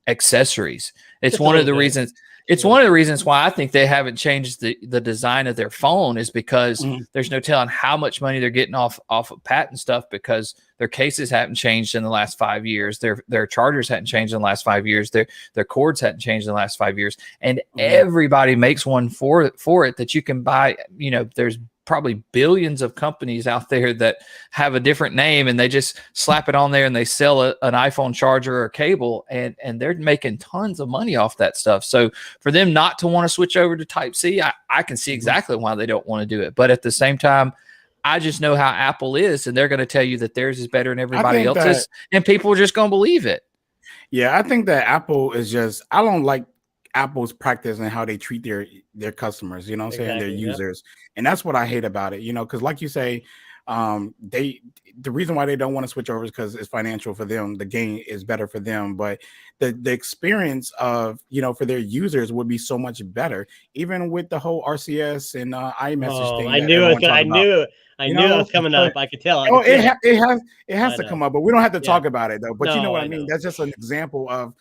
accessories. It's one of the reasons. It's one of the reasons why I think they haven't changed the design of their phone, is because there's no telling how much money they're getting off of patent stuff, because their cases haven't changed in the last 5 years. Their chargers hadn't changed in the last 5 years. Their cords hadn't changed in the last 5 years. And everybody makes one for it that you can buy. There's probably billions of companies out there that have a different name, and they just slap it on there and they sell an iPhone charger or cable, and they're making tons of money off that stuff. So for them not to want to switch over to Type-C, I can see exactly why they don't want to do it. But at the same time, I just know how Apple is, and they're going to tell you that theirs is better than everybody else's, and people are just going to believe it. Yeah, I think that Apple is just, I don't like Apple's practice and how they treat their customers, their users. And that's what I hate about it, because like you say, the reason why they don't want to switch over is because it's financial for them. The gain is better for them, but the experience of, for their users would be so much better, even with the whole RCS and iMessage thing. I knew it was coming up. I could tell. It has to come up, but we don't have to talk about it though. But you know what I mean? That's just an example of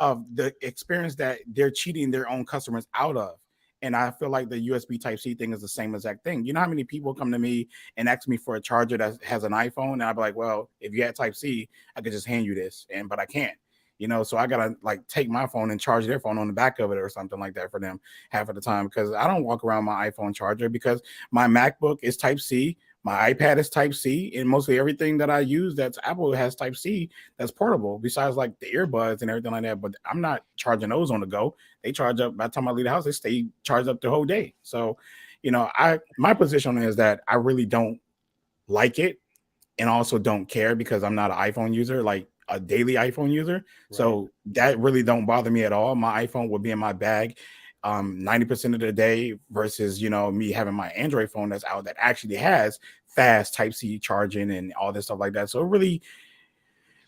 of the experience that they're cheating their own customers out of. And I feel like the USB Type-C thing is the same exact thing. You know how many people come to me and ask me for a charger that has an iPhone, and I'd be like, well, if you had Type-C, I could just hand you this, but I can't. So I gotta like take my phone and charge their phone on the back of it or something like that for them half of the time, because I don't walk around my iPhone charger, because my MacBook is Type-C, my iPad is Type-C, and mostly everything that I use that's Apple has Type-C that's portable, besides like the earbuds and everything like that. But I'm not charging those on the go. They charge up by the time I leave the house, they stay charged up the whole day. So, my position is that I really don't like it, and also don't care, because I'm not an iPhone user, like a daily iPhone user. Right. So that really don't bother me at all. My iPhone would be in my bag 90% of the day, versus me having my Android phone that's out that actually has fast Type-C charging and all this stuff like that. So it really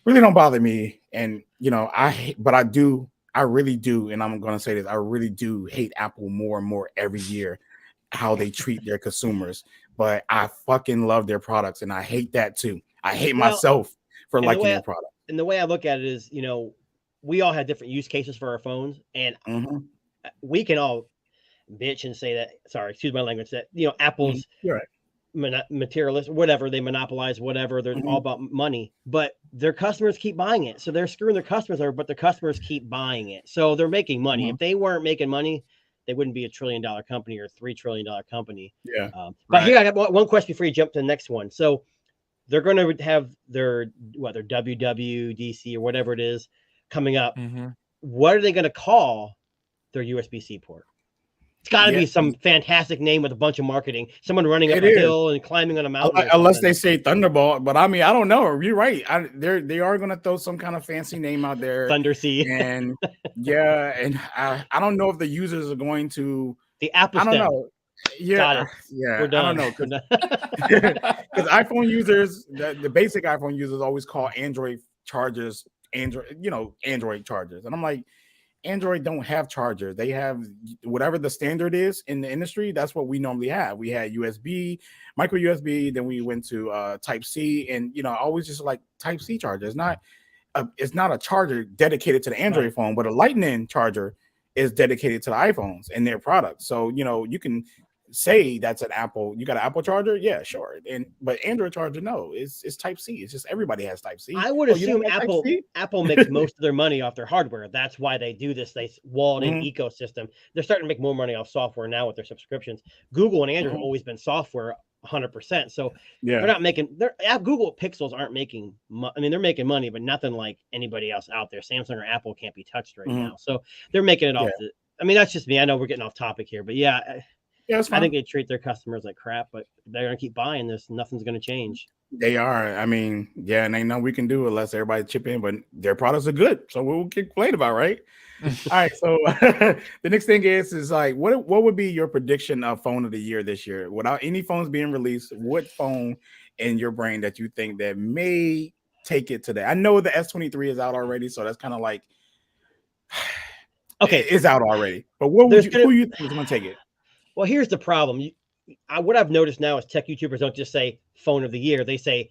don't bother me. And I really do, and I'm gonna say this, I really do hate Apple more and more every year, how they treat their consumers. But I fucking love their products, and I hate that too. I hate myself for liking their product. And the way I look at it is, we all have different use cases for our phones, and we can all bitch and say that, sorry, excuse my language, that, Apple's materialist, whatever, they monopolize whatever, they're all about money, but their customers keep buying it. So they're screwing their customers over, but their customers keep buying it. So they're making money. If they weren't making money, they wouldn't be $1 trillion company or $3 trillion company. Yeah. But here I got one question before you jump to the next one. So they're going to have their WWDC or whatever it is coming up. What are they going to call their USB-C port? It's got to be some fantastic name with a bunch of marketing. Someone running up a hill and climbing on a mountain. Unless they say Thunderbolt, but I mean, I don't know. You're right. They are going to throw some kind of fancy name out there. Thundersea. And and I don't know if the users are going to. The Apple. I don't know. Yeah, we're done. I don't know, because iPhone users, the basic iPhone users always call Android chargers Android chargers, and I'm like, Android don't have chargers. They have whatever the standard is in the industry. That's what we normally have. We had USB, micro USB, then we went to Type-C, and always just like Type-C charger. It's not a charger dedicated to the Android phone, but a Lightning charger is dedicated to the iPhones and their products. So you can say that's an Apple. You got an Apple charger, yeah, sure. But Android charger, no, it's Type-C. It's just everybody has Type-C. I would assume Apple makes most of their money off their hardware. That's why they do this. They walled-in ecosystem. They're starting to make more money off software now with their subscriptions. Google and Android have always been software 100%. So they're not making. Google Pixels aren't making. I mean, they're making money, but nothing like anybody else out there. Samsung or Apple can't be touched right now. So they're making it off. I mean, that's just me. I know we're getting off topic here, but I think they treat their customers like crap, but they're gonna keep buying this. Nothing's gonna change. They are. I mean, and ain't nothing we can do unless everybody chip in. But their products are good, so we'll complain about, right? All right. So the next thing is like, what would be your prediction of phone of the year this year? Without any phones being released, what phone in your brain that you think that may take it today? I know the S23 is out already, so that's kind of like it's out already. But who you think is gonna take it? Well, here's the problem. What I've noticed now is tech YouTubers don't just say phone of the year. They say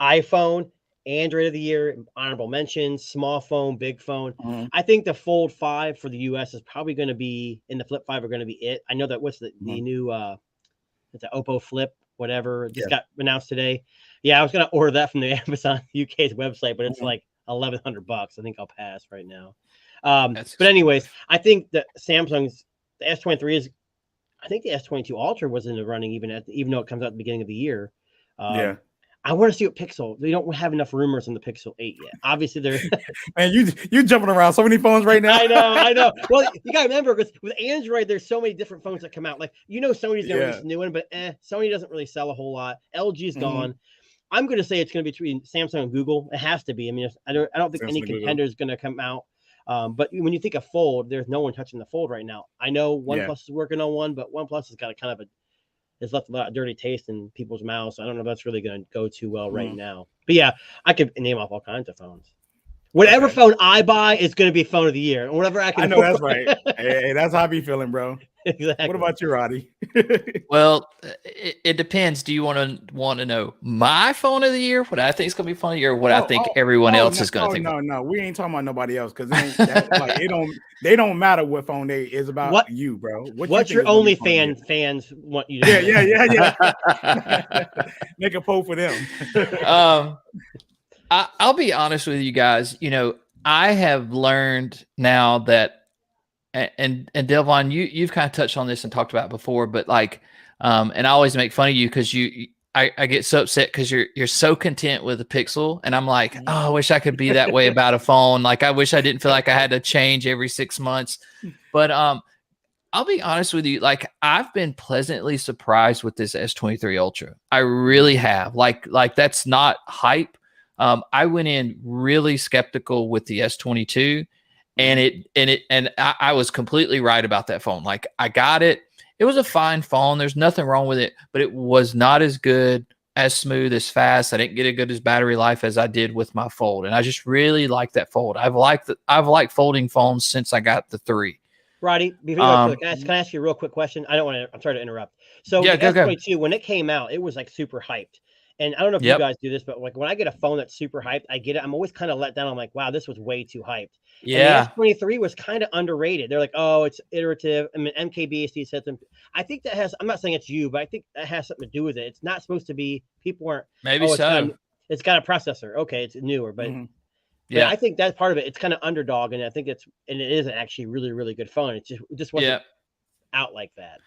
iPhone, Android of the year, honorable mentions, small phone, big phone. I think the Fold 5 for the US is probably going to be, and the Flip 5 are going to be it. I know that what's the new, it's an Oppo Flip, whatever, just got announced today. Yeah, I was going to order that from the Amazon UK's website, but it's like $1,100. I think I'll pass right now. But anyways, I think that Samsung's, the S23 is, I think the S22 Ultra was in the running even though it comes out at the beginning of the year. I want to see what Pixel. They don't have enough rumors on the Pixel 8 yet. Obviously, they're man. You jumping around so many phones right now. I know. Well, you gotta remember with Android, there's so many different phones that come out. Like Sony's gonna release a new one, but Sony doesn't really sell a whole lot. LG's gone. I'm gonna say it's gonna be between Samsung and Google. It has to be. I mean, I don't think any contender is gonna come out. But when you think of Fold, there's no one touching the Fold right now. I know OnePlus is working on one, but OnePlus has got a kind of it's left a lot of dirty taste in people's mouths. So I don't know if that's really going to go too well right now. But yeah, I could name off all kinds of phones. Whatever phone I buy is going to be phone of the year. Whatever I can. I know that's right. Hey, that's how I be feeling, bro. Exactly. What about you, Roddy? Well, it depends. Do you want to know my phone of the year? What I think is going to be funny, or what I think everyone else is going to think? No. We ain't talking about nobody else because they don't matter what phone they is about you, bro. What's your fans want you to Yeah. Make a poll for them. I'll be honest with you guys. You know, I have learned now that, and Delvon, you've kind of touched on this and talked about it before, but like, and I always make fun of you because I get so upset because you're so content with the Pixel, and I'm like, oh, I wish I could be that way about a phone. Like, I wish I didn't feel like I had to change every 6 months. But I'll be honest with you, like, I've been pleasantly surprised with this S23 Ultra. I really have. Like that's not hype. I went in really skeptical with the S22, and I was completely right about that phone. Like, I got it. It was a fine phone. There's nothing wrong with it, but it was not as good, as smooth, as fast. I didn't get as good as battery life as I did with my Fold, and I just really like that Fold. I've liked folding phones since I got the 3. Roddy, before you can I ask you a real quick question? I don't want to. I'm sorry to interrupt. So the S22, when it came out, it was like super hyped. And I don't know if you guys do this, but like when I get a phone that's super hyped, I get it. I'm always kind of let down. I'm like, wow, this was way too hyped. Yeah. And the S23 was kind of underrated. They're like, oh, it's iterative. I mean, MKBHD said them. I think that has, I'm not saying it's you, but I think that has something to do with it. It's not supposed to be, people aren't. Maybe so. It's got a processor. Okay, it's newer, but yeah, I think that's part of it. It's kind of underdog, and I think it is actually really, really good phone. It just wasn't out like that.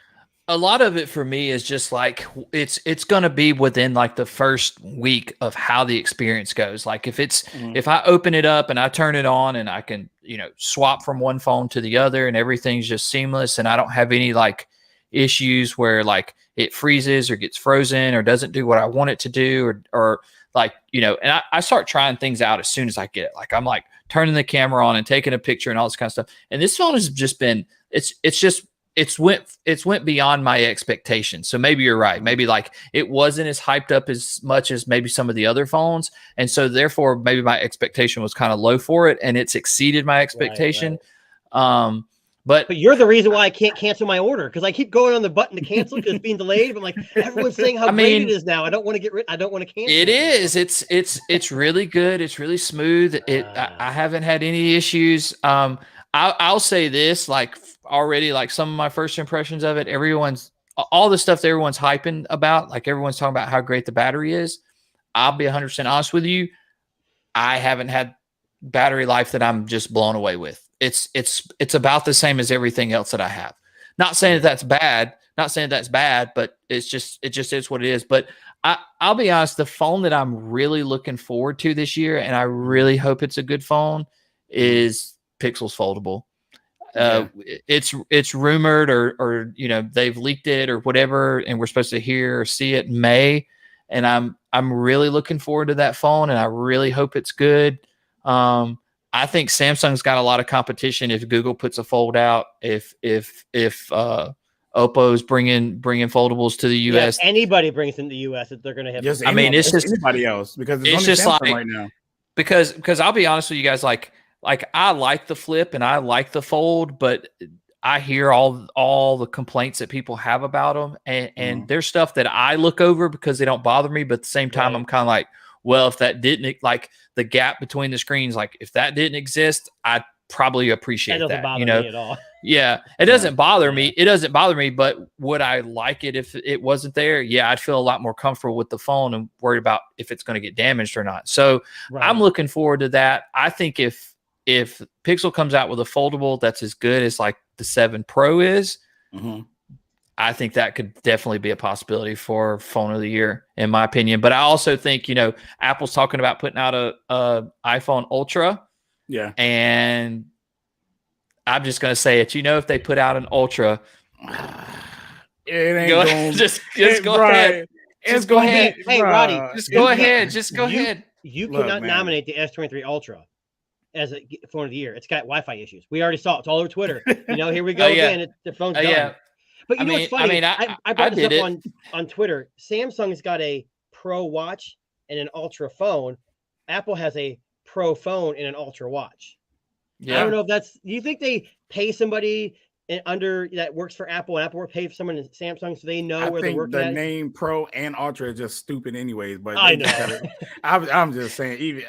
A lot of it for me is just like it's going to be within like the first week of how the experience goes. Like if I open it up and I turn it on and I can, swap from one phone to the other and everything's just seamless and I don't have any like issues where like it freezes or gets frozen or doesn't do what I want it to do or like, and I start trying things out as soon as I get it. Like I'm like turning the camera on and taking a picture and all this kind of stuff. And this phone has just been, it's went beyond my expectations. So maybe you're right. Maybe like it wasn't as hyped up as much as maybe some of the other phones. And so therefore maybe my expectation was kind of low for it and it's exceeded my expectation. Right. But you're the reason why I can't cancel my order because I keep going on the button to cancel because it's being delayed. I'm like, everyone's saying how great it is now. I don't want to I don't want to cancel. It is. It's really good. It's really smooth. I haven't had any issues. I'll say this, like already, like some of my first impressions of it, all the stuff that everyone's hyping about, like everyone's talking about how great the battery is. I'll be 100% honest with you. I haven't had battery life that I'm just blown away with. It's about the same as everything else that I have. Not saying that's bad, but it just is what it is. But I'll be honest, the phone that I'm really looking forward to this year, and I really hope it's a good phone, is Pixel's foldable. It's rumored or they've leaked it or whatever, and we're supposed to hear or see it in May. And I'm really looking forward to that phone, and I really hope it's good. I think Samsung's got a lot of competition if Google puts a Fold out, if Oppo's bringing foldables to the US. Yeah, anybody brings them to the US, that they're going to have. Yes, it's just anybody else because it's just Samsung like right now. Because I'll be honest with you guys, like I like the Flip and I like the Fold, but I hear all the complaints that people have about them, and there's stuff that I look over because they don't bother me, but at the same time, I'm kind of like, well, if that didn't, like the gap between the screens, like if that didn't exist, I'd probably appreciate that. Doesn't bother me at all. Yeah, it doesn't bother me. It doesn't bother me, but would I like it if it wasn't there? Yeah, I'd feel a lot more comfortable with the phone and worried about if it's going to get damaged or not. So I'm looking forward to that. I think if Pixel comes out with a foldable that's as good as like the 7 Pro is, I think that could definitely be a possibility for phone of the year, in my opinion. But I also think, Apple's talking about putting out a iPhone Ultra. Yeah. And I'm just going to say it. If they put out an Ultra, it ain't going just go ahead. Just go ahead. Hey, Roddy. Just go ahead. Just go ahead. You cannot nominate the S23 Ultra as a phone of the year. It's got Wi-Fi issues. We already saw it. It's all over Twitter. Here we go again. The phone's done. Yeah. But what's funny? I brought this up on Twitter. Samsung's got a Pro watch and an Ultra phone. Apple has a Pro phone and an Ultra watch. Yeah. I don't know if do you think they pay somebody under that works for Apple, and Apple will pay for someone at Samsung so they know I where they're think working the at? name Pro and Ultra is just stupid anyways, but I they just know. gotta, I'm just saying,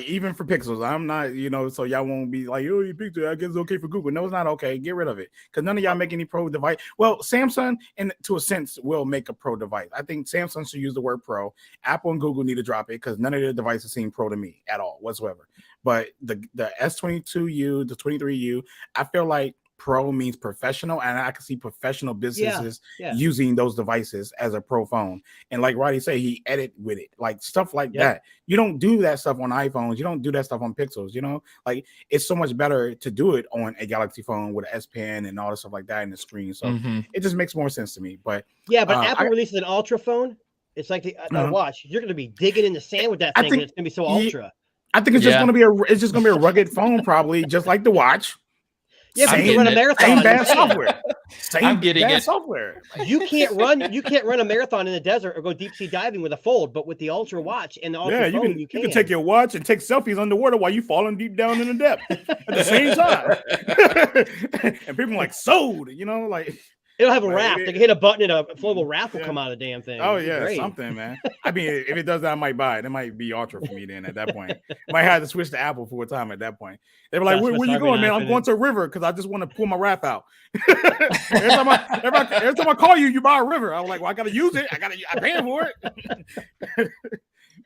even for Pixels, I'm not, so y'all won't be like, oh, you Pixel, I guess it's okay for Google. No, it's not okay. Get rid of it, because none of y'all make any Pro device. Well, Samsung, and to a sense, will make a Pro device. I think Samsung should use the word Pro. Apple and Google need to drop it, because none of their devices seem Pro to me at all whatsoever. But the S22U, the 23U, I feel like Pro means professional, and I can see professional businesses using those devices as a Pro phone. And like Roddy said, he edit with it, like stuff like that. You don't do that stuff on iPhones. You don't do that stuff on Pixels. Like it's so much better to do it on a Galaxy phone with an S Pen and all the stuff like that in the screen. So it just makes more sense to me. But Apple releases an Ultra phone. It's like the watch. You're going to be digging in the sand with that thing, and it's going to be so ultra. I think it's just going to be a rugged phone, probably just like the watch. Yeah, but you run a marathon. Same bad software. I'm getting bad it. software. You can't run a marathon in the desert or go deep sea diving with a Fold, but with the Ultra watch and the Ultra phone, you can take your watch and take selfies underwater while you falling deep down in the depth at the same time. And people are like, sold, like. It'll have a raft. They can hit a button and a inflatable raft will come out of the damn thing. Oh, yeah, something, man. I mean, if it does that, I might buy it. It might be Ultra for me then at that point. Might have to switch to Apple for a time at that point. They were like, where you going, man? I'm going to a river because I just want to pull my raft out. every time I call you, you buy a river. I was like, well, I got to use it. I'm paying for it.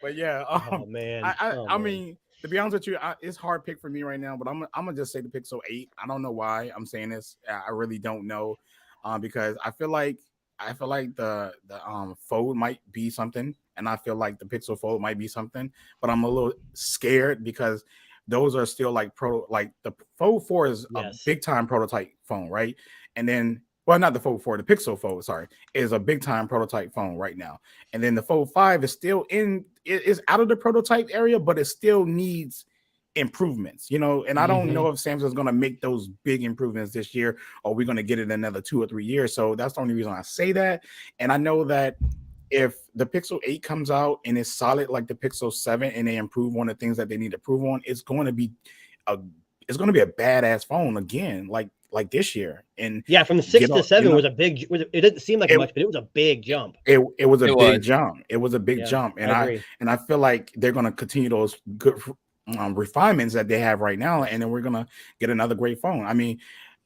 But yeah. Oh, man. I mean, to be honest with you, it's hard pick for me right now, but I'm going to just say the Pixel 8. I don't know why I'm saying this. I really don't know. Because I feel like the Fold might be something, and I feel like the Pixel Fold might be something, but I'm a little scared because those are still like the Fold 4 is a big time prototype phone, right? And then, well, not the Fold 4, the Pixel Fold, sorry, is a big time prototype phone right now. And then the Fold 5 is still is out of the prototype area, but it still needs improvements, and I don't know if Samsung's going to make those big improvements this year, or we're going to get it another 2 or 3 years. So that's the only reason I say that. And I know that if the Pixel 8 comes out and it's solid like the Pixel 7 and they improve on the things that they need to improve on, it's going to be a badass phone again, like this year. And from the 6 to 7 was a big. It didn't seem like much, but it was a big jump. It was a big jump. It was a big jump, and I feel like they're going to continue those good refinements that they have right now, and then we're gonna get another great phone. I mean,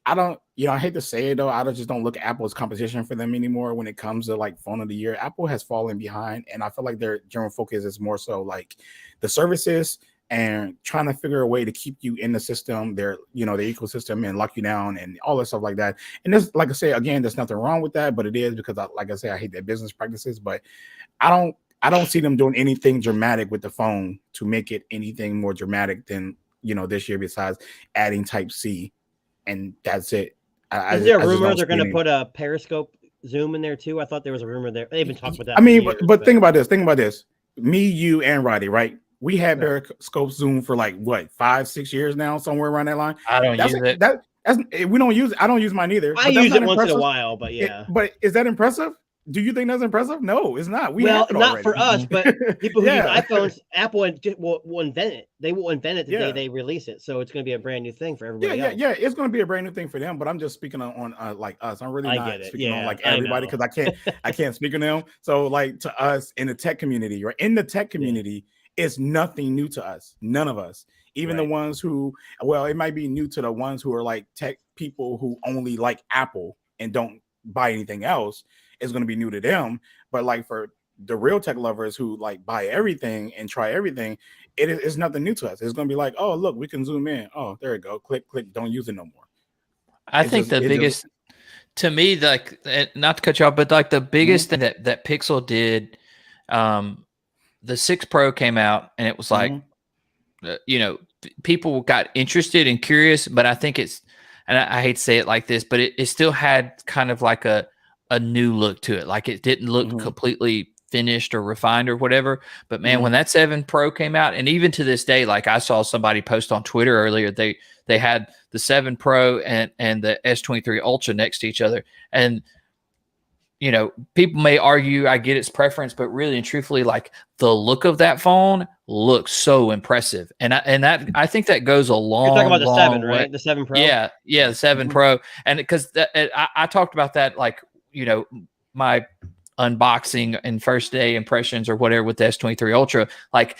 I hate to say it though, I just don't look at Apple as competition for them anymore when it comes to like phone of the year. Apple has fallen behind, and I feel like their general focus is more so like the services and trying to figure a way to keep you in the system, their ecosystem, and lock you down and all that stuff like that. And there's, like I say again, there's nothing wrong with that, but it is because I hate their business practices, but I don't see them doing anything dramatic with the phone to make it anything more dramatic than this year, besides adding Type-C, and that's it. Is there a rumor they're going to put a periscope zoom in there too? I thought there was a rumor there. They've been talking about that. I mean, but think about this. Me, you, and Roddy, right? We had periscope zoom for like what 5-6 years now, somewhere around that line. I don't use it. We don't use it. I don't use mine either. I use it once in a while, but yeah. But is that impressive? Do you think that's impressive? No, it's not. Not for us, but people who use iPhones, Apple will invent it. They will invent it the day they release it. So it's going to be a brand new thing for everybody else. Yeah. It's going to be a brand new thing for them. But I'm just speaking on like us. I'm really not speaking on like everybody, because I can't speak on them. So like to us in the tech community, right? In the tech community, it's nothing new to us. None of us. Even the ones who, it might be new to the ones who are like tech people who only like Apple and don't buy anything else. Is going to be new to them, but like for the real tech lovers who like buy everything and try everything, it's nothing new to us. It's going to be like, oh look, we can zoom in. Oh, there you go. Click, don't use it no more. I think the biggest, to me, like, not to cut you off, but like the biggest thing that Pixel did, the 6 Pro came out and it was like, people got interested and curious, but I think it's, and I hate to say it like this, but it still had kind of like a new look to it. Like it didn't look completely finished or refined or whatever. But man, when that 7 Pro came out, and even to this day, like I saw somebody post on Twitter earlier, they had the 7 Pro and the S23 Ultra next to each other. And you know, people may argue, I get its preference, but really and truthfully, like the look of that phone looks so impressive. And I think that goes a You're talking about long, the 7, long way. right? The 7 Pro? Yeah. The 7 Pro. And because I talked about that, like, you know, my unboxing and first day impressions or whatever with the S23 Ultra. Like,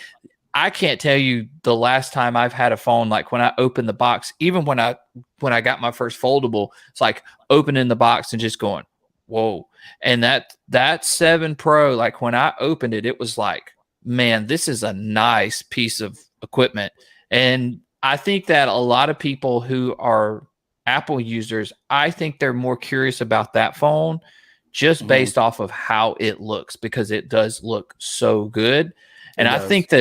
I can't tell you the last time I've had a phone, like when I opened the box, even when I got my first foldable, it's like opening the box and just going, whoa. And that 7 Pro, like when I opened it, it was like, man, this is a nice piece of equipment. And I think that a lot of people who are Apple users, I think they're more curious about that phone just based off of how it looks, because it does look so good. And I think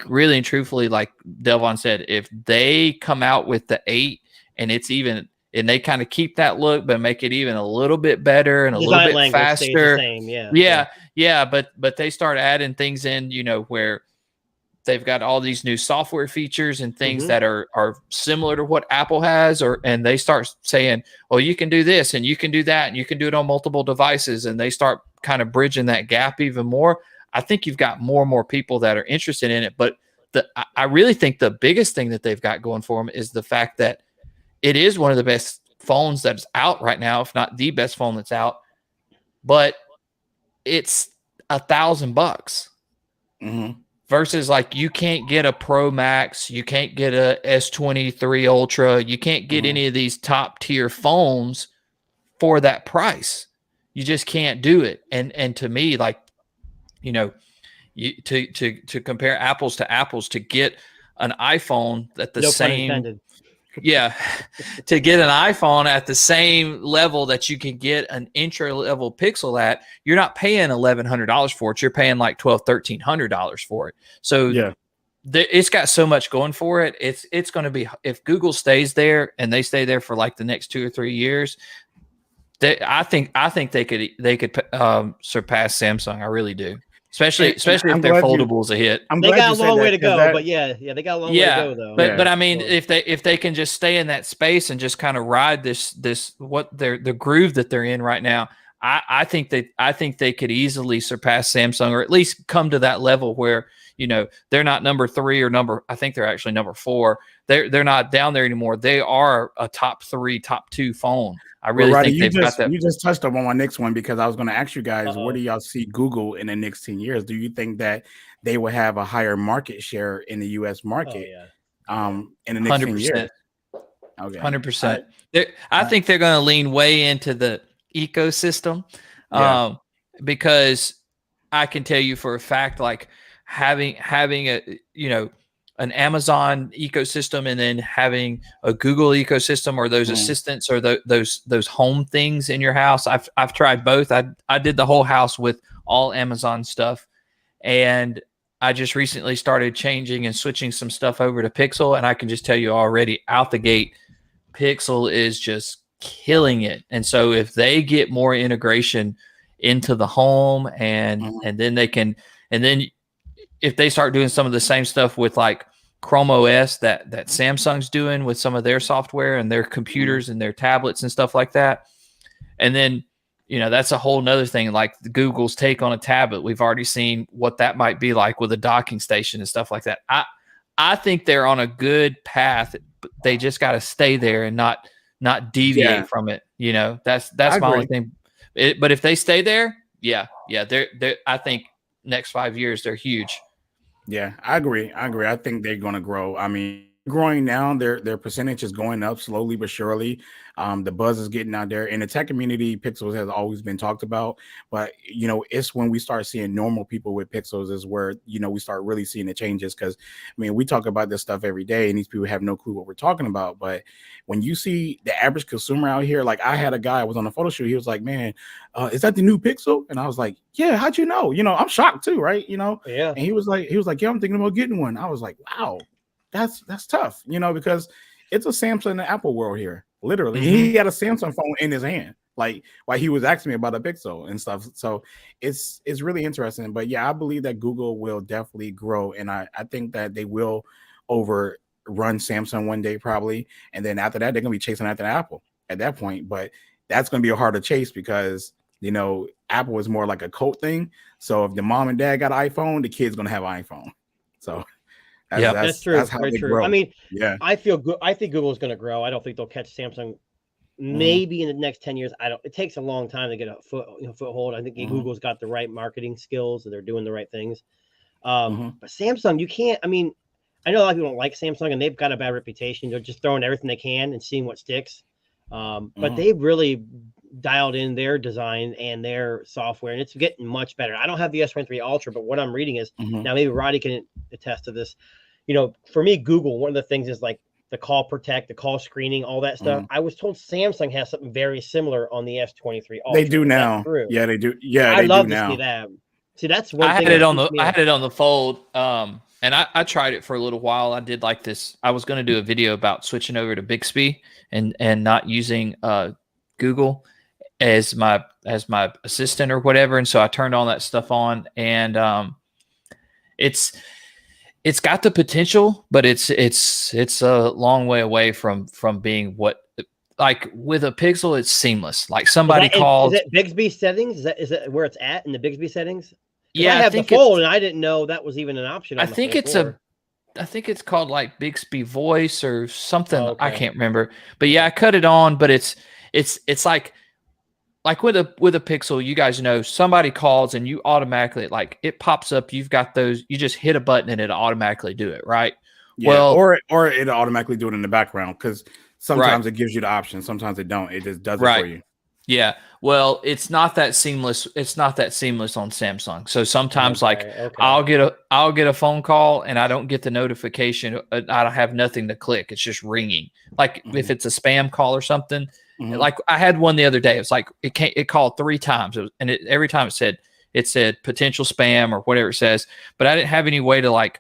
really and truthfully, like Delvon said, if they come out with the 8 and they kind of keep that look, but make it even a little bit better and a little bit faster. Stays the same. Yeah. But they start adding things in, you know, where they've got all these new software features and things that are similar to what Apple has, and they start saying, well, you can do this and you can do that and you can do it on multiple devices. And they start kind of bridging that gap even more. I think you've got more and more people that are interested in it. But I really think the biggest thing that they've got going for them is the fact that it is one of the best phones that's out right now, if not the best phone that's out. But it's $1,000 versus like you can't get a Pro Max, you can't get a S23 Ultra, you can't get any of these top tier phones for that price. You just can't do it. And to me, like, you know, to compare apples to apples, to get an iPhone at the same, to get an iPhone at the same level that you can get an entry level Pixel at, you're not paying $1,100 for it. You're paying like $1,200-$1,300 for it. So it's got so much going for it. It's going to be, if Google stays there and they stay there for like the next 2 or 3 years, I think they could surpass Samsung. I really do. Especially if their foldable's a hit. They got a long way to go, but they got a long way to go though. But I mean, if they can just stay in that space and just kind of ride this the groove that they're in right now, I think they could easily surpass Samsung, or at least come to that level where, you know, they're not number 3 or I think they're actually number 4. They're not down there anymore. They are a top 3, top 2 phone. I really think they've got that. You just touched on my next one, because I was going to ask you guys, where do y'all see Google in the next 10 years? Do you think that they will have a higher market share in the U.S. market in the next 10 years? Okay, 100%. I think they're going to lean way into the ecosystem, because I can tell you for a fact, like having a, you know, an Amazon ecosystem and then having a Google ecosystem, or those assistants, or those home things in your house. I've tried both. I did the whole house with all Amazon stuff, and I just recently started changing and switching some stuff over to Pixel, and I can just tell you already out the gate, Pixel is just killing it. And so if they get more integration into the home, and then they can, and then if they start doing some of the same stuff with like Chrome OS that Samsung's doing with some of their software and their computers and their tablets and stuff like that. And then, you know, that's a whole nother thing, like the Google's take on a tablet. We've already seen what that might be like with a docking station and stuff like that. I think they're on a good path. They just got to stay there and not deviate from it. You know, that's my only thing. But if they stay there, they're I think next 5 years, they're huge. Yeah, I agree. I think they're going to grow. I mean, growing now, their percentage is going up slowly but surely. The buzz is getting out there. In the tech community, Pixels has always been talked about, but you know, it's when we start seeing normal people with Pixels is where, you know, we start really seeing the changes. Because I mean, we talk about this stuff every day, and these people have no clue what we're talking about. But when you see the average consumer out here, like I had a guy, I was on a photo shoot, he was like, "Man, is that the new Pixel?" And I was like, "Yeah, how'd you know?" You know, I'm shocked too, right? You know, And he was like, "Yeah, I'm thinking about getting one." I was like, "Wow, that's tough," you know, because it's a Samsung and Apple world here. Literally, he had a Samsung phone in his hand, like while he was asking me about a Pixel and stuff. So it's really interesting. But yeah, I believe that Google will definitely grow, and I think that they will overrun Samsung one day probably, and then after that they're gonna be chasing after Apple at that point. But that's gonna be a harder chase because Apple is more like a cult thing. So if the mom and dad got an iPhone, the kid's gonna have an iPhone. So That's true. that's how Very they true. grow. I mean, Yeah. I think Google's going to grow. I don't think they'll catch Samsung. Maybe in the next 10 years. It takes a long time to get a foothold. I think Google's got the right marketing skills and they're doing the right things. But Samsung, you can't. I mean, I know a lot of people don't like Samsung and they've got a bad reputation. They're just throwing everything they can and seeing what sticks. But they've really dialed in their design and their software, and it's getting much better. I don't have the S23 Ultra, but what I'm reading is now maybe Roddy can attest to this. For me, Google, one of the things is like the call protect, the call screening, all that stuff. I was told Samsung has something very similar on the S23 Ultra. They do now. Yeah, they do. Yeah, I'd love to see that. See, that's one I thing. had it on the Fold, and I tried it for a little while. I did like this. I was going to do a video about switching over to Bixby and not using Google as my assistant or whatever. And so I turned all that stuff on, and it's got the potential, but it's a long way away from being what. Like with a Pixel, it's seamless. Like somebody called. Is it Bixby settings? Is that where it's at in the Bixby settings? Yeah, I have the Fold, and I didn't know that was even an option. I think it's called like Bixby Voice or something. Oh, okay. I can't remember, but yeah, I cut it on. But it's like with a Pixel, you guys know somebody calls and you automatically it pops up. You've got those. You just hit a button and it automatically do it, right? Yeah, well, or it automatically do it in the background because sometimes it gives you the option. Sometimes it don't. It just does it for you. Yeah. Well, it's not that seamless. It's not that seamless on Samsung. So sometimes I'll get a phone call and I don't get the notification. I don't have nothing to click. It's just ringing. Like if it's a spam call or something. Like I had one the other day. It was like it called 3 times, every time it said potential spam or whatever it says. But I didn't have any way to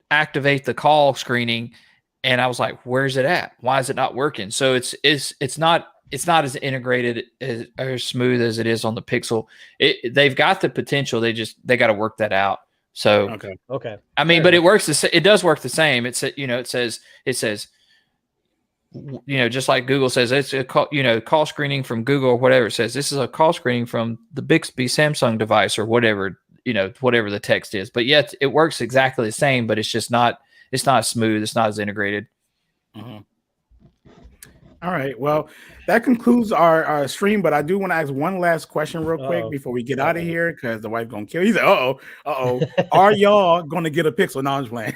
activate the call screening. And I was like, "Where's it at? Why is it not working?" So it's not as integrated or smooth as it is on the Pixel. They've got the potential. They got to work that out. So okay. I mean, but it works. It does work the same. It says just like Google says, it's a call screening from Google or whatever. It says this is a call screening from the Bixby Samsung device or whatever whatever the text is. But yet it works exactly the same. But it's just not. It's not as smooth. It's not as integrated. All right. Well, that concludes our stream, but I do want to ask one last question real quick before we get out of here because the wife's going to kill you. He's like, are y'all going to get a Pixel? No, I'm just playing.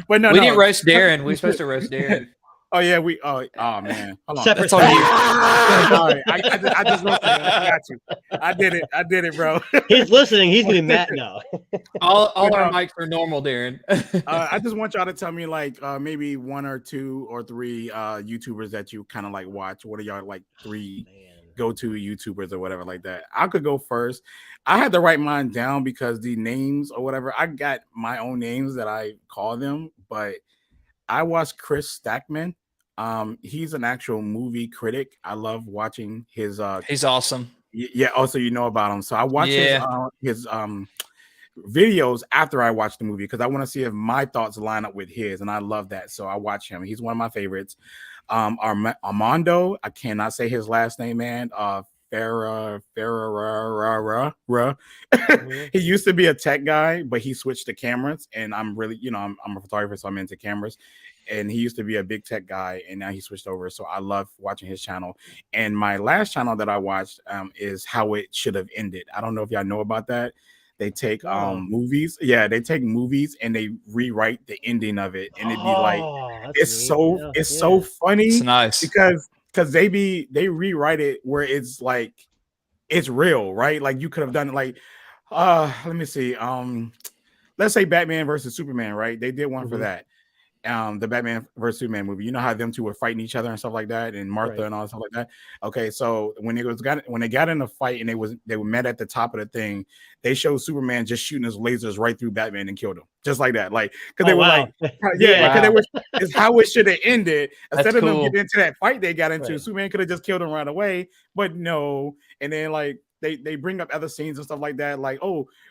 But no, we didn't roast Darren. We were supposed to roast Darren. Oh yeah, oh man, hold on. Separate. That's on you. Sorry, I just roasted him. I got you. I did it, bro. He's listening. He's gonna be mad now. all our mics are normal, Darren. I just want y'all to tell me maybe 1 or 2 or 3 YouTubers that you kind of watch. What are y'all 3 go-to YouTubers or whatever like that? I could go first. I had to write mine down because the names or whatever, I got my own names that I call them, but I watched Chris Stackman. He's an actual movie critic. I love watching his he's awesome. Yeah, also about him. So I watch his videos after I watch the movie because I want to see if my thoughts line up with his, and I love that. So I watch him. He's one of my favorites. Armando, I cannot say his last name, man. Farah. He used to be a tech guy, but he switched to cameras, and I'm really, I'm a photographer, so I'm into cameras. And he used to be a big tech guy, and now he switched over. So I love watching his channel. And my last channel that I watched is How It Should Have Ended. I don't know if y'all know about that. They take movies, they take movies and they rewrite the ending of it, and it'd be it's so funny. It's nice because they rewrite it where it's it's real, right? Like you could have done it let me see. Let's say Batman versus Superman, right? They did one for that. The Batman versus Superman movie. You know how them two were fighting each other and stuff like that, and Martha and all stuff like that. Okay, so when they got in a fight and they were met at the top of the thing, they showed Superman just shooting his lasers right through Batman and killed him, just like that. Because they were it's how it should have ended. Instead of them getting into that fight they got into, Superman could have just killed him right away, but no. And then they bring up other scenes and stuff like that,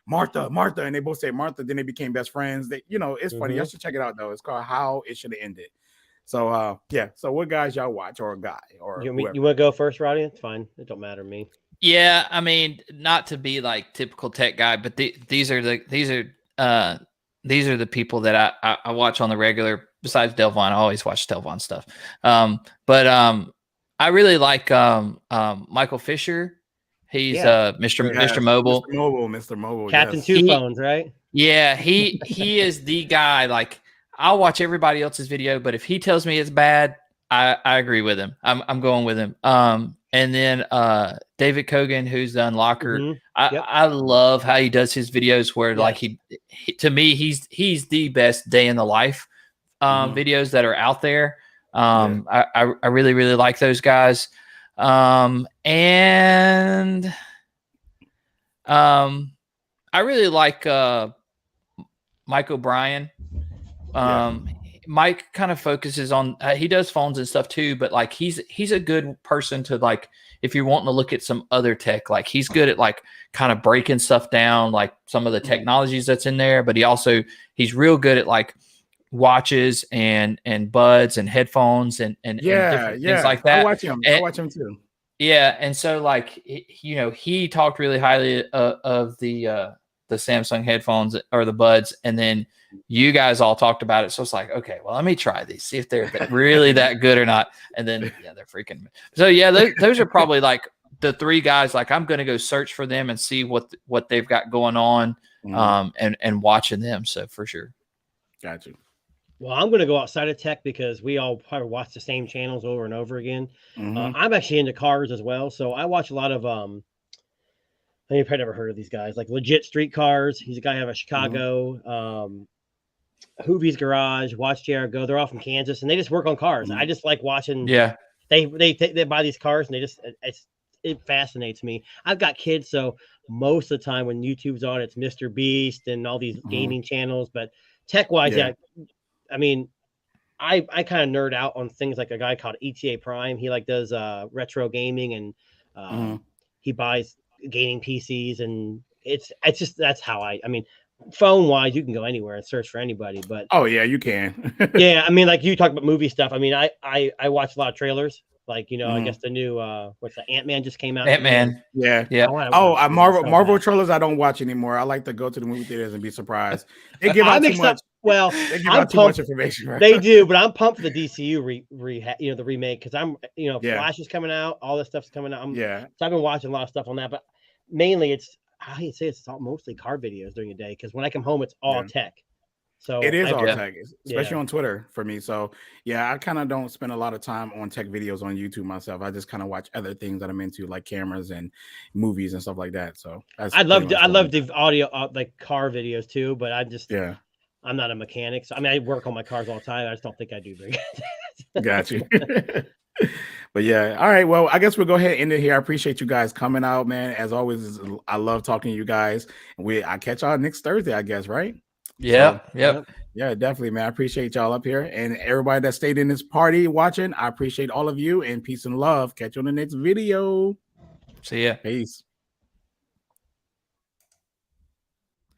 Martha, and they both say Martha, then they became best friends. It's funny. You should check it out though. It's called How It Should Have Ended. So yeah. So what guys y'all watch, or a guy, or You whoever? want to go first, Roddy? It's fine. It don't matter to me. Yeah, I mean, not to be like typical tech guy, but these are the people that I watch on the regular. Besides Delvon, I always watch Delvon stuff. But I really like Michael Fisher. He's Mr. Mobile. Mr. Mobile. Captain Yes. Two Phones, right? Yeah, he is the guy. Like, I'll watch everybody else's video, but if he tells me it's bad, I agree with him. I'm going with him. And then David Kogan, who's the Unlocker. Mhm. Yep. I love how he does his videos where like he to me he's the best day in the life videos that are out there. I really, really like those guys. And I really like Mike O'Brien. Mike kind of focuses on he does phones and stuff too, but like he's a good person to, like, if you're wanting to look at some other tech, like he's good at like kind of breaking stuff down, like some of the technologies that's in there, but he's real good at like watches and buds and headphones and different things like that. I watch him too. Yeah, and so like he talked really highly of the Samsung headphones or the buds, and then you guys all talked about it. So it's like, okay, well, let me try these, see if they're really that good or not. And then they're freaking. So yeah, those are probably like the three guys. Like, I'm gonna go search for them and see what they've got going on, and watching them. So for sure. Got you. Well, I'm going to go outside of tech because we all probably watch the same channels over and over again. I'm actually into cars as well, so I watch a lot of you've probably never heard of these guys, like Legit Street Cars. He's a guy out of Chicago. Hoovie's Garage, Watch JR Go. They're all from Kansas, and they just work on cars. I just like watching. Yeah, they buy these cars, and it fascinates me. I've got kids, so most of the time when YouTube's on, it's Mr. Beast and all these gaming channels. But tech wise, I mean, I kind of nerd out on things like a guy called ETA Prime. He like does retro gaming, and he buys gaming PCs, and it's just that's how I mean, phone wise, you can go anywhere and search for anybody. But you can. I mean, like you talk about movie stuff. I mean, I watch a lot of trailers. Like, I guess the new what's the Ant-Man just came out. Ant-Man. Yeah. Marvel trailers I don't watch anymore. I like to go to the movie theaters and be surprised. They give out too much. Well, they give out too much information. Right? They do, but I'm pumped for the DCU the remake, because I'm Flash is coming out, all this stuff's coming out. So I've been watching a lot of stuff on that, but mainly it's mostly car videos during the day, because when I come home it's all tech. So it is all tech, especially on Twitter for me. So I kind of don't spend a lot of time on tech videos on YouTube myself. I just kind of watch other things that I'm into, like cameras and movies and stuff like that. So I love the audio, like car videos too, but I just I'm not a mechanic. So I mean, I work on my cars all the time. I just don't think I do very good. Got you. But all right. Well, I guess we'll go ahead and end it here. I appreciate you guys coming out, man. As always, I love talking to you guys. I catch y'all next Thursday, I guess, right? Yeah. Yeah, definitely, man. I appreciate y'all up here, and everybody that stayed in this party watching. I appreciate all of you, and peace and love. Catch you on the next video. See ya. Peace.